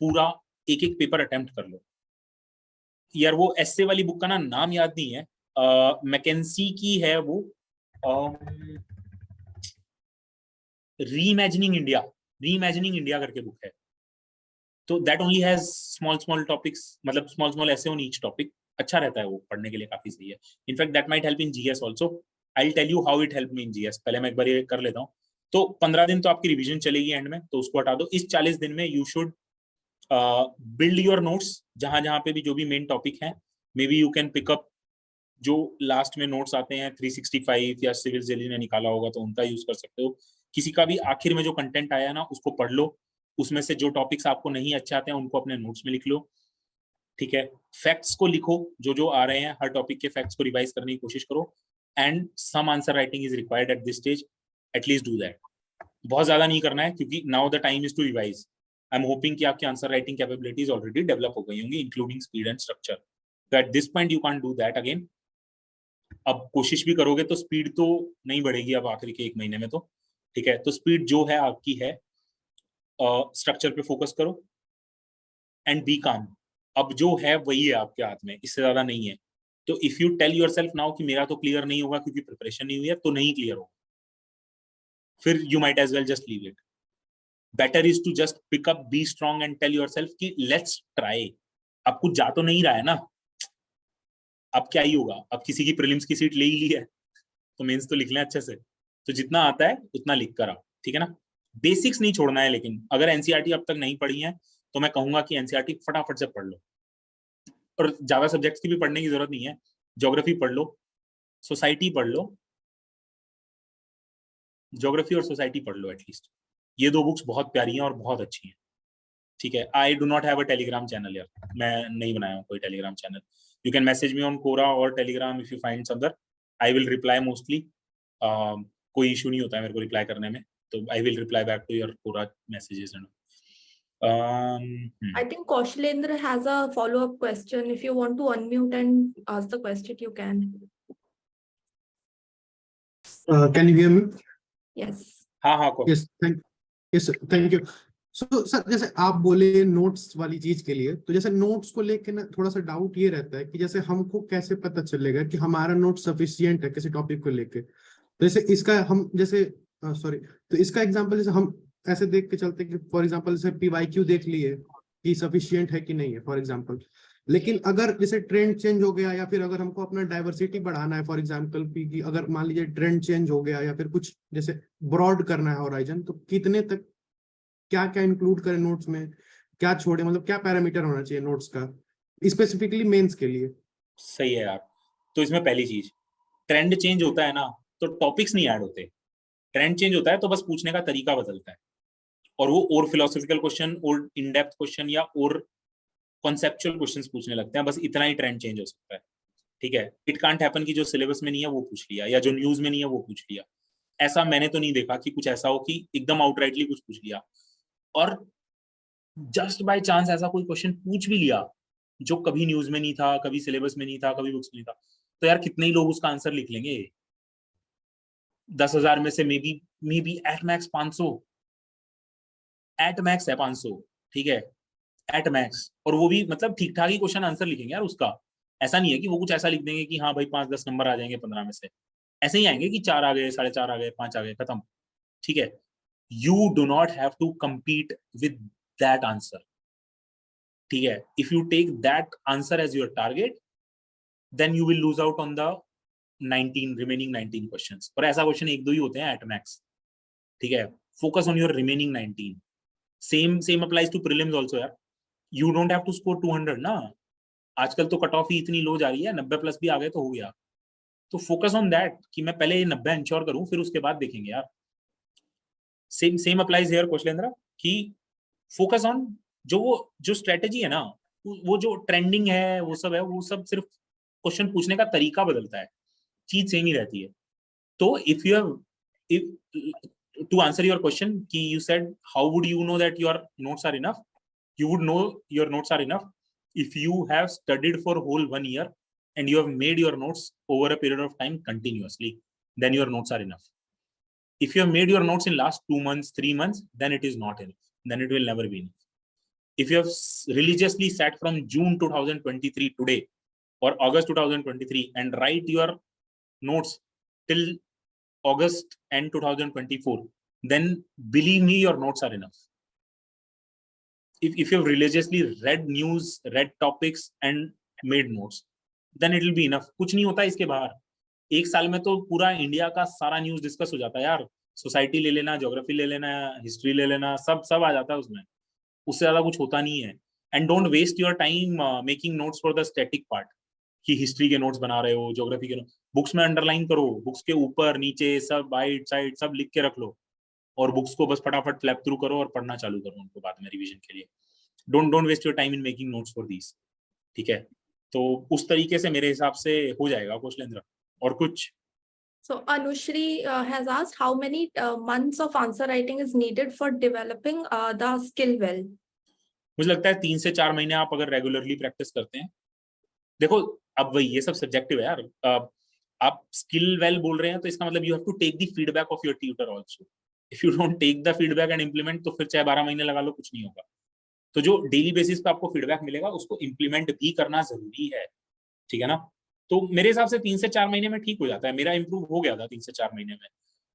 Speaker 1: पूरा एक एक पेपर अटेम्प्ट कर लो यार। वो एस्से वाली बुक का ना नाम याद नहीं है, मैकेंसी की है वो, रीइमेजिनिंग इंडिया करके बुक है, तो that only has small topics, मतलब स्मॉल ऐसे ऑन ईच टॉपिक. अच्छा रहता है वो, पढ़ने के लिए काफी सही है. In fact that might help in GS also. I will tell you how it help me in GS. पहले मैं एक बार ये कर लेता हूँ. तो 15 दिन तो आपकी रिवीजन चलेगी एंड में, तो उसको हटा दो. इस 40 दिन में you should build your notes. जहां जहां पे भी जो भी मेन टॉपिक है, may be you can pick up जो लास्ट में नोट्स आते हैं 365 या सिविल जेली ने निकाला होगा तो उनका यूज कर सकते हो. किसी का भी आखिर में जो कंटेंट आया ना उसको पढ़ लो. उसमें से जो टॉपिक्स आपको नहीं अच्छे आते हैं उनको अपने नोट्स में लिख लो. ठीक है. फैक्ट्स को लिखो, जो जो आ रहे हैं हर टॉपिक के फैक्ट्स को रिवाइज करने की कोशिश करो. And some answer writing is required at this stage. At least do that. बहुत ज्यादा नहीं करना है क्योंकि now the time is to revise. I am hoping कि आपकी answer writing capabilities already develop हो गई होंगी, इंक्लूडिंग स्पीड एंड स्ट्रक्चर. तो at this point you can do that again. अब कोशिश भी करोगे तो स्पीड तो नहीं बढ़ेगी अब आखिरी के 1 महीने में तो. ठीक है. तो स्पीड जो है आपकी है, स्ट्रक्चर पे फोकस करो एंड बी काम. अब जो है वही है आपके हाथ में, इससे ज्यादा नहीं है. तो if you tell yourself now कि मेरा तो क्लियर नहीं होगा क्योंकि प्रिपरेशन नहीं हुई है, तो नहीं क्लियर होगा. फिर you might as well just leave it. Better is to just pick up, be strong and tell yourself कि लेट्स ट्राई. अब कुछ जा तो नहीं रहा है ना. अब क्या ही होगा, अब किसी की प्रीलिम्स की सीट ले ही ली है तो मेंस तो लिख लें अच्छे से. तो जितना आता है उतना लिख कर आओ. ठीक है ना. बेसिक्स नहीं छोड़ना है. लेकिन अगर एनसीईआरटी अब तक नहीं पढ़ी है तो मैं कहूंगा कि एनसीईआरटी फटाफट से पढ़ लो. और ज्यादा सब्जेक्ट्स की भी पढ़ने की जरूरत नहीं है. ज्योग्राफी पढ़ लो, सोसाइटी पढ़ लो. ज्योग्राफी और सोसाइटी पढ़ लो एटलीस्ट. ये 2 बुक्स बहुत प्यारी हैं और बहुत अच्छी हैं. ठीक है. I do not have a Telegram channel यार. मैं नहीं बनाया हूँ कोई Telegram channel. You can message me on Quora और Telegram if you find some other. I will reply mostly. कोई इशू नहीं होता है मेरे को रिप्लाई करने में. तो I will reply back to your Quora messages and.
Speaker 2: I think Kaushalendra has a follow-up question. If you want to unmute and ask the question, you can.
Speaker 4: Can you hear me?
Speaker 2: Yes.
Speaker 1: हाँ.
Speaker 4: Yes, sir. Thank you. So, sir, जैसे आप बोले नोट्स वाली चीज के लिए, तो जैसे नोट्स को लेके ना थोड़ा सा डाउट ये रहता है कि जैसे हमको कैसे पता चलेगा कि हमारा नोट सफिशिएंट है किसी टॉपिक को लेके. तो जैसे इसका हम जैसे तो इसका एग्जांपल जैसे हम ऐसे देख के चलते कि फॉर एग्जांपल जैसे पीवाईक्यू देख लिए कि सफिशिएंट है कि नहीं है फॉर एग्जांपल. लेकिन अगर जैसे ट्रेंड चेंज हो गया या फिर अगर हमको अपना डाइवर्सिटी बढ़ाना है फॉर एग्जांपल कि अगर मान लीजिए ट्रेंड चेंज हो गया या फिर कुछ जैसे ब्रॉड करना है होराइजन, तो कितने तक क्या क्या इंक्लूड करें नोट्स में, क्या छोड़े, मतलब क्या पैरामीटर होना चाहिए नोट्स का स्पेसिफिकली मेंस के लिए.
Speaker 1: सही है यार. तो इसमें पहली चीज, ट्रेंड चेंज होता है ना तो टॉपिक्स नहीं ऐड होते. ट्रेंड चेंज होता है तो बस पूछने का तरीका बदलता है. और वो और फिलोसॉफिकल क्वेश्चन और इन डेप्थ क्वेश्चन या और कॉन्सेप्चुअल क्वेश्चंस पूछने लगते हैं. बस इतना ही ट्रेंड चेंज हो सकता है. ठीक है. इट कांट हैपन कि जो सिलेबस में नहीं है वो पूछ लिया या जो न्यूज में नहीं है वो पूछ लिया. ऐसा मैंने तो नहीं देखा कि कुछ ऐसा हो कि एकदम आउटराइटली कुछ पूछ लिया. और जस्ट बाय चांस ऐसा कोई क्वेश्चन पूछ भी लिया जो कभी न्यूज में नहीं था, कभी सिलेबस में नहीं था, कभी बुक्स में नहीं था, तो यार कितने ही लोग उसका आंसर लिख लेंगे. 10,000 में से may be at max 500. At max है 500. ठीक है. At max. और वो भी मतलब ठीक ठाक ही क्वेश्चन आंसर लिखेंगे यार उसका. ऐसा नहीं है कि वो कुछ ऐसा लिख देंगे कि हाँ भाई 5-10 नंबर आ जाएंगे 15 में से. ऐसे ही आएंगे कि 4 आ गए, 4.5 आ गए, 5 आ गए, खत्म. ठीक है. You do not have to compete with that answer. ठीक है. If you take that answer as your target, then you will lose out on the remaining 19 questions. और ऐसा क्वेश्चन 1-2 ही होते हैं at max. ठीक है. Focus on your remaining 19. Same applies to prelims also यार. You don't have to score 200 ना. आजकल तो कट ऑफ ही इतनी लो जा रही है, 90 प्लस भी आ गए तो हो गया. तो फोकस ऑन दैट कि मैं पहले ये 90 इंश्योर करूं, फिर उसके बाद देखेंगे यार. सेम अप्लाइज हियर कौशलेंद्र कि फोकस ऑन जो स्ट्रेटेजी है ना, वो जो ट्रेंडिंग है वो सब सिर्फ क्वेश्चन पूछने का तरीका बदलता है, चीज सेम ही रहती है. तो if you have to answer your question कि you said how would you know that your notes are enough. You would know your notes are enough if you have studied for whole 1 year and you have made your notes over a period of time continuously. Then your notes are enough. If you have made your notes in last 2 months, 3 months, then it is not enough. Then it will never be enough. If you have religiously sat from June 2023 today or August 2023 and write your notes till August and 2024, then believe me, your notes are enough. if you've religiously read news, read topics and made notes, then it will be enough. कुछ नहीं होता इसके बाहर. एक साल में तो पूरा इंडिया का सारा न्यूज डिस्कस हो जाता है यार. सोसाइटी ले लेना, ज्योग्राफी ले लेना, हिस्ट्री ले लेना, सब आ जाता है उसमें. उससे ज्यादा कुछ होता नहीं है. And don't waste your time making notes for the static part, कि हिस्ट्री के नोट्स बना रहे हो, ज्योग्राफी के नोट्स. बुक्स में अंडरलाइन करो, बुक्स के ऊपर नीचे सब बाइट साइड सब लिख के रख लो, और बुक्स को बस फटाफट फ्लैप थ्रू करो और पढ़ना चालू करो उनको बाद में रिवीजन के लिए. Don't waste your time in making notes for these. ठीक है, तो उस तरीके से मेरे हिसाब से हो जाएगा कौशलेंद्र. और कुछ?
Speaker 2: So Anushri has asked how many months of answer writing is needed for developing the skill well.
Speaker 1: मुझे लगता है 3 से 4 महीने आप अगर रेगुलरली प्रैक्टिस करते हैं. देखो अब वही ये सब सब्जेक्टिव है यार. आप स्किल वेल बोल रहे हैं तो इसका मतलब you have to take the feedback of your tutor also. If you don't take the feedback and implement, तो फिर चाहे 12 महीने लगा लो, कुछ नहीं होगा. तो जो डेली बेसिस पे आपको फीडबैक मिलेगा उसको इम्प्लीमेंट भी करना जरूरी है. ठीक है ना. तो मेरे हिसाब से 3 से 4 महीने में ठीक हो जाता है. मेरा इंप्रूव हो गया था 3 से 4 महीने में.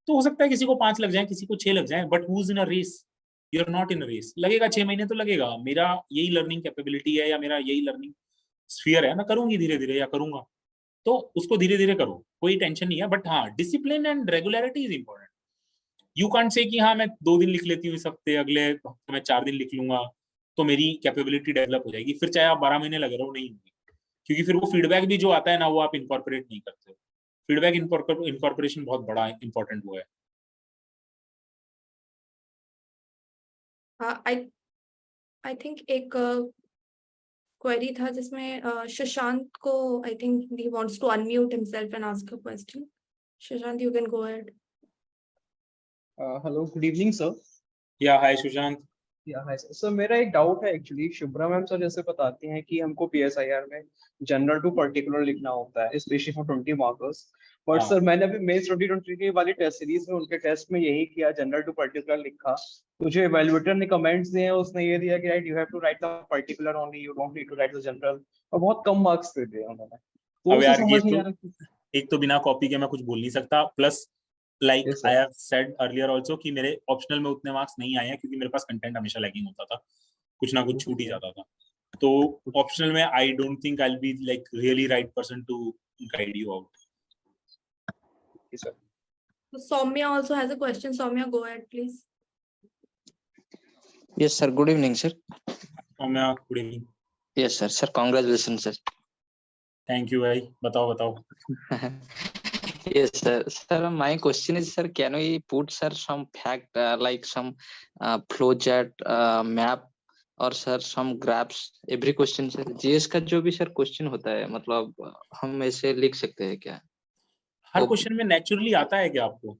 Speaker 1: तो हो सकता है किसी को 5 लग जाए, किसी को 6 लग जाए, but who is in a race? You are not in a race. लगेगा 6 महीने तो लगेगा. मेरा यही लर्निंग कैपेबिलिटी है या मेरा यही लर्निंग स्फीयर है, मैं करूंगी धीरे धीरे या करूंगा. तो उसको धीरे धीरे करो, कोई टेंशन नहीं है. बट हाँ, discipline and regularity is important. You can't say कि हाँ मैं 2 दिन लिख लेती हूँ इस हफ्ते, अगले हफ्ते मैं 4 दिन लिख लूंगा तो मेरी कैपेबिलिटी डेवलप हो जाएगी. फिर चाहे आप 12 महीने लगे रहो, नहीं होगी. क्योंकि फिर वो फीडबैक भी जो आता है ना, वो आप इनकॉर्पोरेट नहीं करते हो. फीडबैक इनकॉर्पोरेशन बहुत बड़ा इंपॉर्टेंट वो है.
Speaker 2: I think एक क्वेरी था जिसमें शशांक को, I think he wants to unmute himself and ask a question. Shashank, you can go ahead.
Speaker 5: Hello, good evening, sir.
Speaker 1: या हाय सुशांत.
Speaker 5: हाय सर, मेरा एक डाउट है एक्चुअली. शुभ्रा मैम सर जैसे बताती हैं कि हमको PSIR में जनरल टू पर्टिकुलर लिखना होता है, स्पेशली फॉर 20 मार्कर्स. बट
Speaker 1: हाँ.
Speaker 5: सर मैंने अभी मेंस 2023 वाली टेस्ट सीरीज में उनके टेस्ट में यही किया, जनरल टू पर्टिकुलर लिखा. तो जो इवैल्यूएटर ने कमेंट्स दिए हैं उसने ये दिया कि right you have to write the particular only, you don't need to write the general, और बहुत कम मार्क्स दे दिए उन्होंने. तो
Speaker 1: अब यार
Speaker 5: समझ नहीं आ रहा.
Speaker 1: एक तो बिना कॉपी के मैं कुछ बोल नहीं सकता. Plus like
Speaker 5: Yes, sir.
Speaker 1: I have said earlier also कि मेरे ऑप्शनल में उतने मार्क्स नहीं आए हैं क्योंकि मेरे पास कंटेंट हमेशा लैगिंग होता था, कुछ ना कुछ छूट ही जाता था. तो ऑप्शनल में I don't think I will be like really right person to guide you out.
Speaker 5: Yes, sir.
Speaker 2: So Soumya also has a question. Soumya, go ahead, please.
Speaker 6: Yes, sir. Good evening, sir.
Speaker 1: Saumya, good evening.
Speaker 6: Yes, sir. Sir, congratulations, sir.
Speaker 1: Thank you भाई. बताओ.
Speaker 6: Yes, sir. Sir, my question is, sir, can we put, sir, some fact like some flow chart, map, or sir some graphs? Every question, sir. GS का जो भी sir question होता है, मतलब हम ऐसे लिख सकते हैं क्या?
Speaker 1: हर क्वेश्चन में नेचुरली आता है क्या आपको?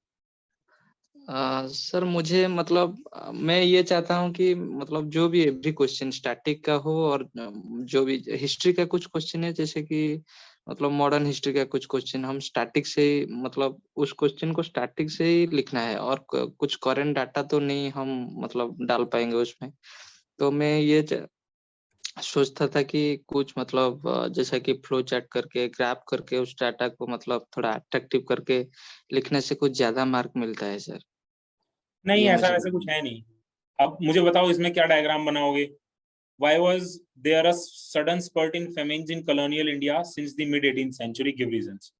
Speaker 6: सर मुझे मतलब मैं ये चाहता हूँ कि मतलब जो भी एवरी क्वेश्चन स्टैटिक का हो, और जो भी हिस्ट्री का कुछ क्वेश्चन है, जैसे कि मतलब मॉडर्न हिस्ट्री का कुछ क्वेश्चन हम स्टैटिक से ही, मतलब उस क्वेश्चन को स्टैटिक से ही लिखना है, और कुछ करंट डाटा तो नहीं हम मतलब डाल पाएंगे उसमें. तो मैं ये सोचता था कि कुछ मतलब जैसा कि फ्लो चार्ट करके, ग्राफ करके उस डाटा को मतलब थोड़ा अट्रैक्टिव करके लिखने से कुछ ज्यादा मार्क मिलता है सर.
Speaker 1: नहीं,
Speaker 6: ये
Speaker 1: ऐसा
Speaker 6: मुझे
Speaker 1: वैसे कुछ है नहीं. अब मुझे बताओ इसमें क्या डायग्राम बनाओगे? Why was there a sudden spurt in famines in colonial India since the mid 18th century? Give reasons.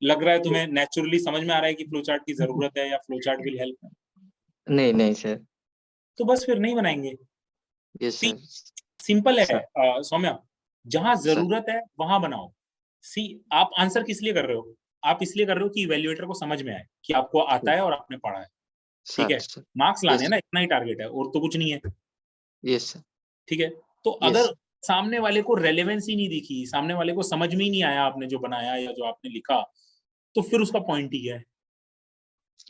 Speaker 1: लग रहा है तुम्हें नेचुरली समझ में आ रहा है कि फ्लो चार्ट की जरूरत है या फ्लो चार्ट विल हेल्प?
Speaker 6: नहीं सर.
Speaker 1: तो बस फिर नहीं बनाएंगे.
Speaker 6: Yes sir.
Speaker 1: सिंपल है
Speaker 6: सर.
Speaker 1: सौम्या. जहां जरूरत है वहां बनाओ. सी आप आंसर किस लिए कर रहे हो? आप इसलिए कर रहे हो कि इवैल्यूएटर को समझ में आए कि आपको आता है और आपने पढ़ा है. ठीक है, मार्क्स लाने हैं ना, इतना ही टारगेट है और तो कुछ नहीं है.
Speaker 6: Yes sir.
Speaker 1: ठीक है, तो अगर सामने वाले को रेलेवेंस ही नहीं दिखी, सामने वाले को समझ में ही नहीं आया आपने जो बनाया या जो आपने लिखा, तो फिर उसका पॉइंट ही है.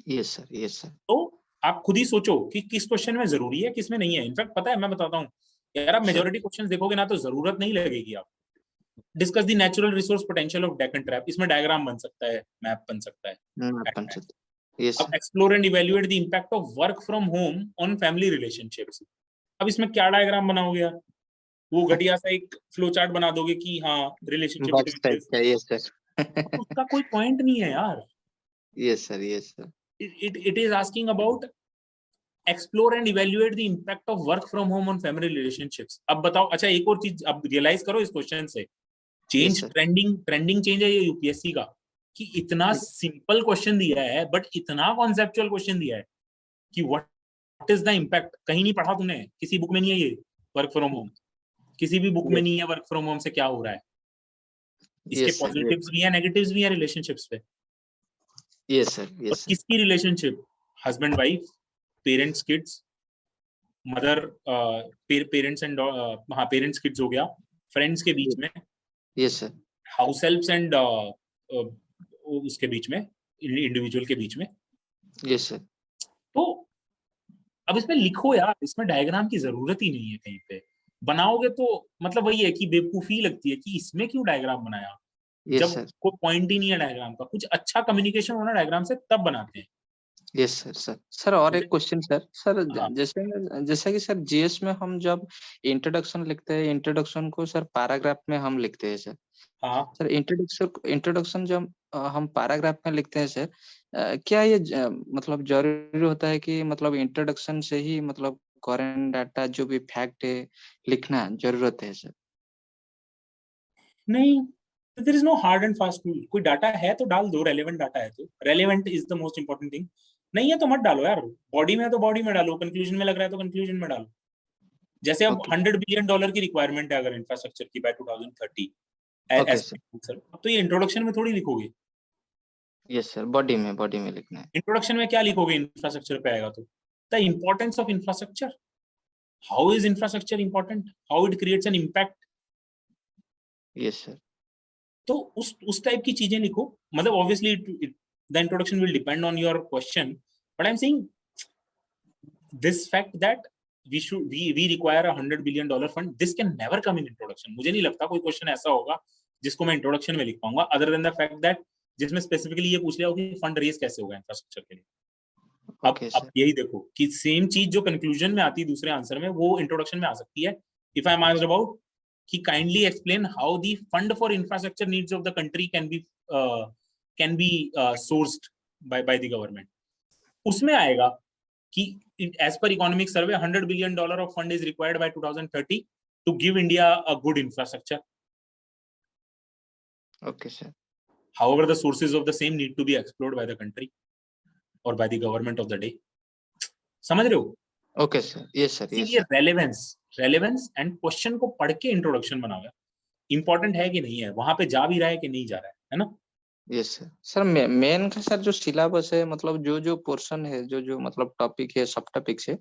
Speaker 6: Yes sir. Yes sir.
Speaker 1: तो आप खुद ही सोचो कि किस क्वेश्चन में जरूरी है, किस में नहीं है. इनफैक्ट पता है, मैं बताता हूँ यार, आप मेजॉरिटी क्वेश्चंस देखोगे ना तो जरूरत नहीं लगेगी आपको. Discuss the natural resource potential of Deccan trap. इसमें डायग्राम बन सकता है, मैप बन सकता है.
Speaker 6: Yes,
Speaker 1: अब explore and evaluate the impact of work from home on family relationships. अब इसमें क्या डायग्राम बनाओगे यार? वो घटिया सा एक फ्लो चार्ट बना दोगे कि हाँ रिलेशनशिप.
Speaker 6: Yes sir.
Speaker 1: उसका कोई पॉइंट नहीं है यार.
Speaker 6: Yes sir. Yes sir.
Speaker 1: It is asking about explore and evaluate the impact of work from home on family relationships. अब बताओ, अच्छा एक और चीज अब रियलाइज करो इस क्वेश्चन से, चेंज
Speaker 6: sir.
Speaker 1: ट्रेंडिंग चेंज है ये यूपीएससी का, कि इतना सिंपल क्वेश्चन दिया है बट इतना कॉन्सेप्चुअल क्वेश्चन दिया है कि व्हाट इज द इम्पैक्ट। कहीं नहीं पढ़ा तुमने, किसी बुक में नहीं है ये वर्क फ्रॉम होम, किसी भी बुक में नहीं है वर्क फ्रॉम होम से क्या हो रहा है। इसके
Speaker 6: Yes, sir.
Speaker 1: पॉजिटिव्स भी हैं, नेगेटिव्स भी हैं रिलेशनशिप्स पे।
Speaker 6: Yes, sir.
Speaker 1: और
Speaker 6: Yes, sir.
Speaker 1: किसकी relationship, husband wife, parents kids, mother parents and हाँ पेरेंट्स किड्स हो गया, फ्रेंड्स के बीच में,
Speaker 6: Yes, sir.
Speaker 1: House helps and उसके बीच में, इंडिविजुअल के बीच में।
Speaker 6: Yes, sir.
Speaker 1: तो अब इसमें लिखो यार, इसमें डायग्राम की जरूरत ही नहीं है, कहीं पे बनाओगे तो मतलब वही है कि बेवकूफी लगती है कि इसमें क्यों डायग्राम बनाया,
Speaker 6: Yes,
Speaker 1: जब
Speaker 6: sir.
Speaker 1: कोई पॉइंट ही नहीं है डायग्राम का। कुछ अच्छा कम्युनिकेशन होना डायग्राम से तब बनाते हैं।
Speaker 6: यस सर सर और एक क्वेश्चन सर
Speaker 1: हाँ।
Speaker 6: जैसे कि सर जीएस में हम जब इंट्रोडक्शन लिखते हैं, इंट्रोडक्शन को सर पैराग्राफ में हम लिखते हैं सर।
Speaker 1: हाँ
Speaker 6: सर इंट्रोडक्शन जब हम पैराग्राफ में लिखते हैं सर, क्या ये मतलब जरूरी होता है कि मतलब इंट्रोडक्शन से ही मतलब करंट डाटा जो भी फैक्ट है लिखना जरूरत है सर?
Speaker 1: नहीं, there is no hard and fast rule. कोई डाटा है तो डाल दो, रेलेवेंट डाटा है तो। Relevant is the most important thing. नहीं है तो मत डालो यार। बॉडी में है तो बॉडी में डालो, कंक्लूजन में लग रहा है तो कंक्लूजन में डालो। जैसे अब
Speaker 6: Okay.
Speaker 1: $100 बिलियन की रिक्वायरमेंट है अगर इंफ्रास्ट्रक्चर की बाय 2030,
Speaker 6: Okay,
Speaker 1: सर अब तो ये इंट्रोडक्शन में थोड़ी लिखोगे।
Speaker 6: यस सर, बॉडी में लिखना है।
Speaker 1: इंट्रोडक्शन में क्या लिखोगे इंफ्रास्ट्रक्चर पे आएगा तो? The importance of infrastructure, how is infrastructure important, how it creates an impact.
Speaker 6: Yes sir.
Speaker 1: तो उस टाइप की चीजें लिखो। मतलब obviously the introduction will depend on your question, but I am saying this fact that we require $100 billion fund, this can never come in introduction। मुझे नहीं लगता कोई क्वेश्चन ऐसा होगा जिसको मैं इंट्रोडक्शन में लिख पाऊंगा, other than the fact that जिसमें स्पेसिफिकली ये पूछ लिया हो कि फंड रेज कैसे होगा इंफ्रास्ट्रक्चर के लिए। अब यही देखो कि सेम चीज जो कंक्लूजन में आती है दूसरे आंसर में, वो इंट्रोडक्शन में आ सकती है। If I am asked about कि kindly explain how the fund for infrastructure needs of the country can be sourced by the government, उसमें आएगा कि as per economic survey $100 billion of fund is required by 2030 to give India a good infrastructure.
Speaker 6: Okay sir.
Speaker 1: However, the sources of the same need to be explored by the country or by the government of the day. समझ रहे हो?
Speaker 6: Okay sir. Yes sir. Yes
Speaker 1: ये
Speaker 6: sir.
Speaker 1: relevance and question को पढ़ के इंट्रोडक्शन बनाओ। इंपॉर्टेंट है कि नहीं है, वहां पे जा भी रहा है कि नहीं जा रहा है ना?
Speaker 6: Yes sir. सर मेन का सर जो सिलेबस है, मतलब जो पोर्शन है, जो मतलब टॉपिक है, सब टॉपिक से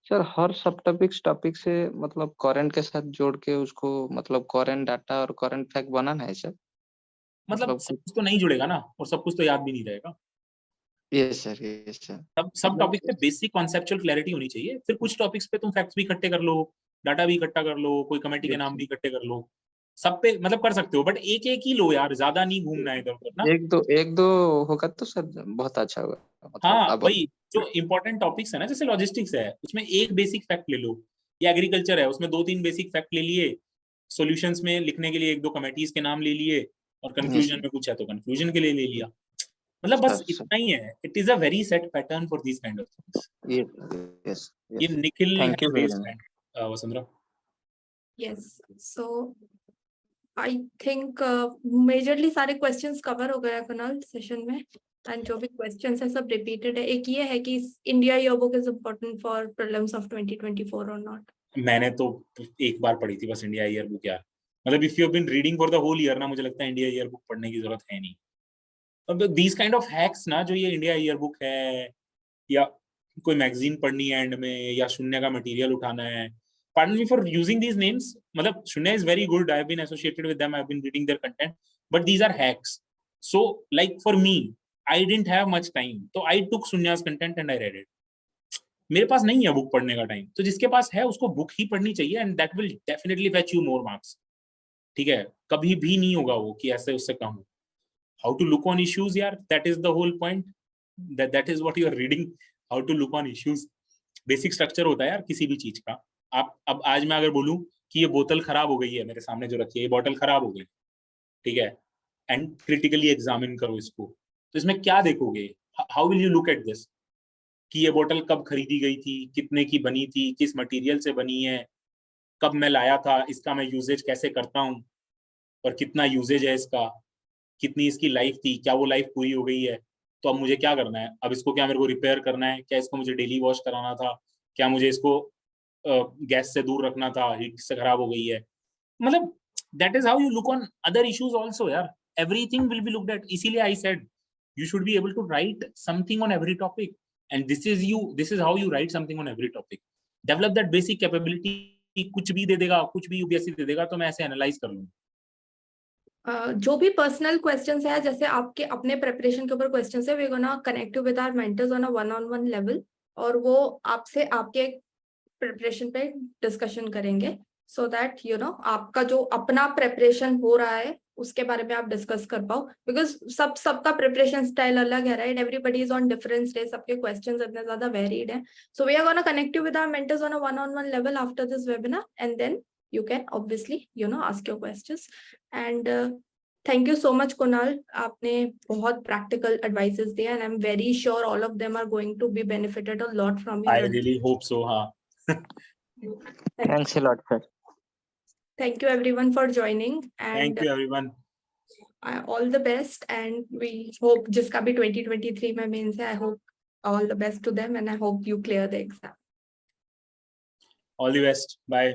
Speaker 6: सर, हर सब टॉपिक से मतलब करंट के साथ जोड़ के उसको मतलब करंट डाटा और करंट फैक्ट बनाना है सर।
Speaker 1: मतलब सब कुछ तो नहीं जुड़ेगा ना, और सब कुछ तो याद भी नहीं रहेगा।
Speaker 6: Yes sir. Yes sir.
Speaker 1: सब टॉपिक पे बेसिक कॉन्सेप्चुअल क्लैरिटी होनी चाहिए। फिर कुछ टॉपिक्स पे तुम फैक्ट्स भी इकट्ठे कर लो, डाटा भी इकट्ठा कर लो, कोई कमेटी के नाम भी इकट्ठे कर लो, सब पे मतलब कर सकते हो, बट एक एक ही लो यार, ज्यादा नहीं घूमना है इधर उधर ना।
Speaker 6: एक दो होगा तो सर बहुत अच्छा होगा। मतलब
Speaker 1: हाँ वही जो इंपॉर्टेंट टॉपिक्स है ना, जैसे लॉजिस्टिक्स है उसमें एक बेसिक फैक्ट ले लो, या एग्रीकल्चर है उसमें 2-3 बेसिक फैक्ट ले लिए, सॉल्यूशंस में लिखने के लिए 1-2 कमेटीज के नाम ले लिए, और कंक्लूजन में कुछ है तो कंक्लूजन के लिए ले लिया। मतलब बस इतना ही है। It is a very set pattern for these kind of things.
Speaker 6: Yes
Speaker 1: ये Nikhil
Speaker 6: thank you very
Speaker 1: Vasundhara.
Speaker 2: Yes, so I think majorly सारे questions cover हो गया कुणाल सेशन में, and जो भी questions है सब repeated है। एक ये है कि India yearbook is important for prelims of 2024 or not?
Speaker 1: मैंने तो एक बार पढ़ी थी बस इंडिया ईयर बुक यार। मतलब if you have been reading for the whole year ना, मुझे लगता है इंडिया ईयर बुक पढ़ने की जरूरत है नहीं। अब दीज काइंड ऑफ हैक्स ना, जो ये इंडिया ईयर बुक है, या कोई मैगजीन पढ़नी है एंड में, या शून्य का मटेरियल उठाना है, pardon me for using these names, मतलब शून्य is very good, I have been associated with them, I have been reading their content, but these are hacks. So like for me, I didn't have much time, so I took Sunya's content and I read it. मेरे पास नहीं है बुक पढ़ने का टाइम, तो जिसके पास है उसको बुक ही पढ़नी चाहिए, and that will definitely fetch you more marks. ठीक है, कभी भी नहीं होगा वो कि ऐसे उससे कम हो। How to look on issues यार, that is the whole point, that is what you are reading, how to look on issues। Basic structure होता है यार किसी भी चीज का। आप अब आज मैं अगर बोलूं कि ये बोतल खराब हो गई है, मेरे सामने जो रखी है ये बोतल खराब हो गई, ठीक है, एंड क्रिटिकली एग्जामिन करो इसको, तो इसमें क्या देखोगे, how will you look at this, कि ये बोतल कब खरीदी गई थी, कितने की बनी थी, किस मटेरियल से बनी है, कब मैं लाया था, इसका मैं यूजेज कैसे करता हूँ और कितना यूजेज है इसका, कितनी इसकी लाइफ थी, क्या वो लाइफ पूरी हो गई है, तो अब मुझे क्या करना है, अब इसको क्या मेरे को रिपेयर करना है, क्या इसको मुझे डेली वॉश कराना था, क्या मुझे इसको गैस से दूर रखना था, हीट से खराब हो गई है। मतलब that is how you look on other issues also यार, everything will be looked at. इसीलिए I said you should be able to write something on every topic, and this is how you write something on every topic. Develop that basic capability. कुछ भी दे देगा, कुछ भी UPSC दे देगा तो मैं ऐसे एनालाइज कर लूंगा।
Speaker 2: जो भी पर्सनल क्वेश्चंस है, जैसे आपके अपने प्रिपरेशन के ऊपर क्वेश्चंस है, we gonna connect with our mentors on a one on one level, और वो आपसे आपके प्रिपरेशन पे डिस्कशन करेंगे, सो दैट यू नो आपका जो अपना प्रिपरेशन हो रहा है उसके बारे में आप डिस्कस कर पाओ, बिकॉज सबका प्रिपरेशन स्टाइल अलग है, right? Everybody is on different stage, सबके क्वेश्चंस इतने ज्यादा वेरिड हैं। So we are gonna connect you with our mentors on a one on one level after this webinar, and then you can obviously ask your questions. And thank you so much Kunal, आपने बहुत practical advices दिए, and I'm very sure all of them are going to be benefited a lot from your
Speaker 1: I really hope so, हाँ।
Speaker 6: Thanks a lot, sir.
Speaker 2: Thank you everyone for joining, and
Speaker 1: Thank you everyone.
Speaker 2: all the best, and we hope जिसका भी 2023 में mains है, I hope all the best to them, and I hope you clear the exam.
Speaker 1: All the best. Bye.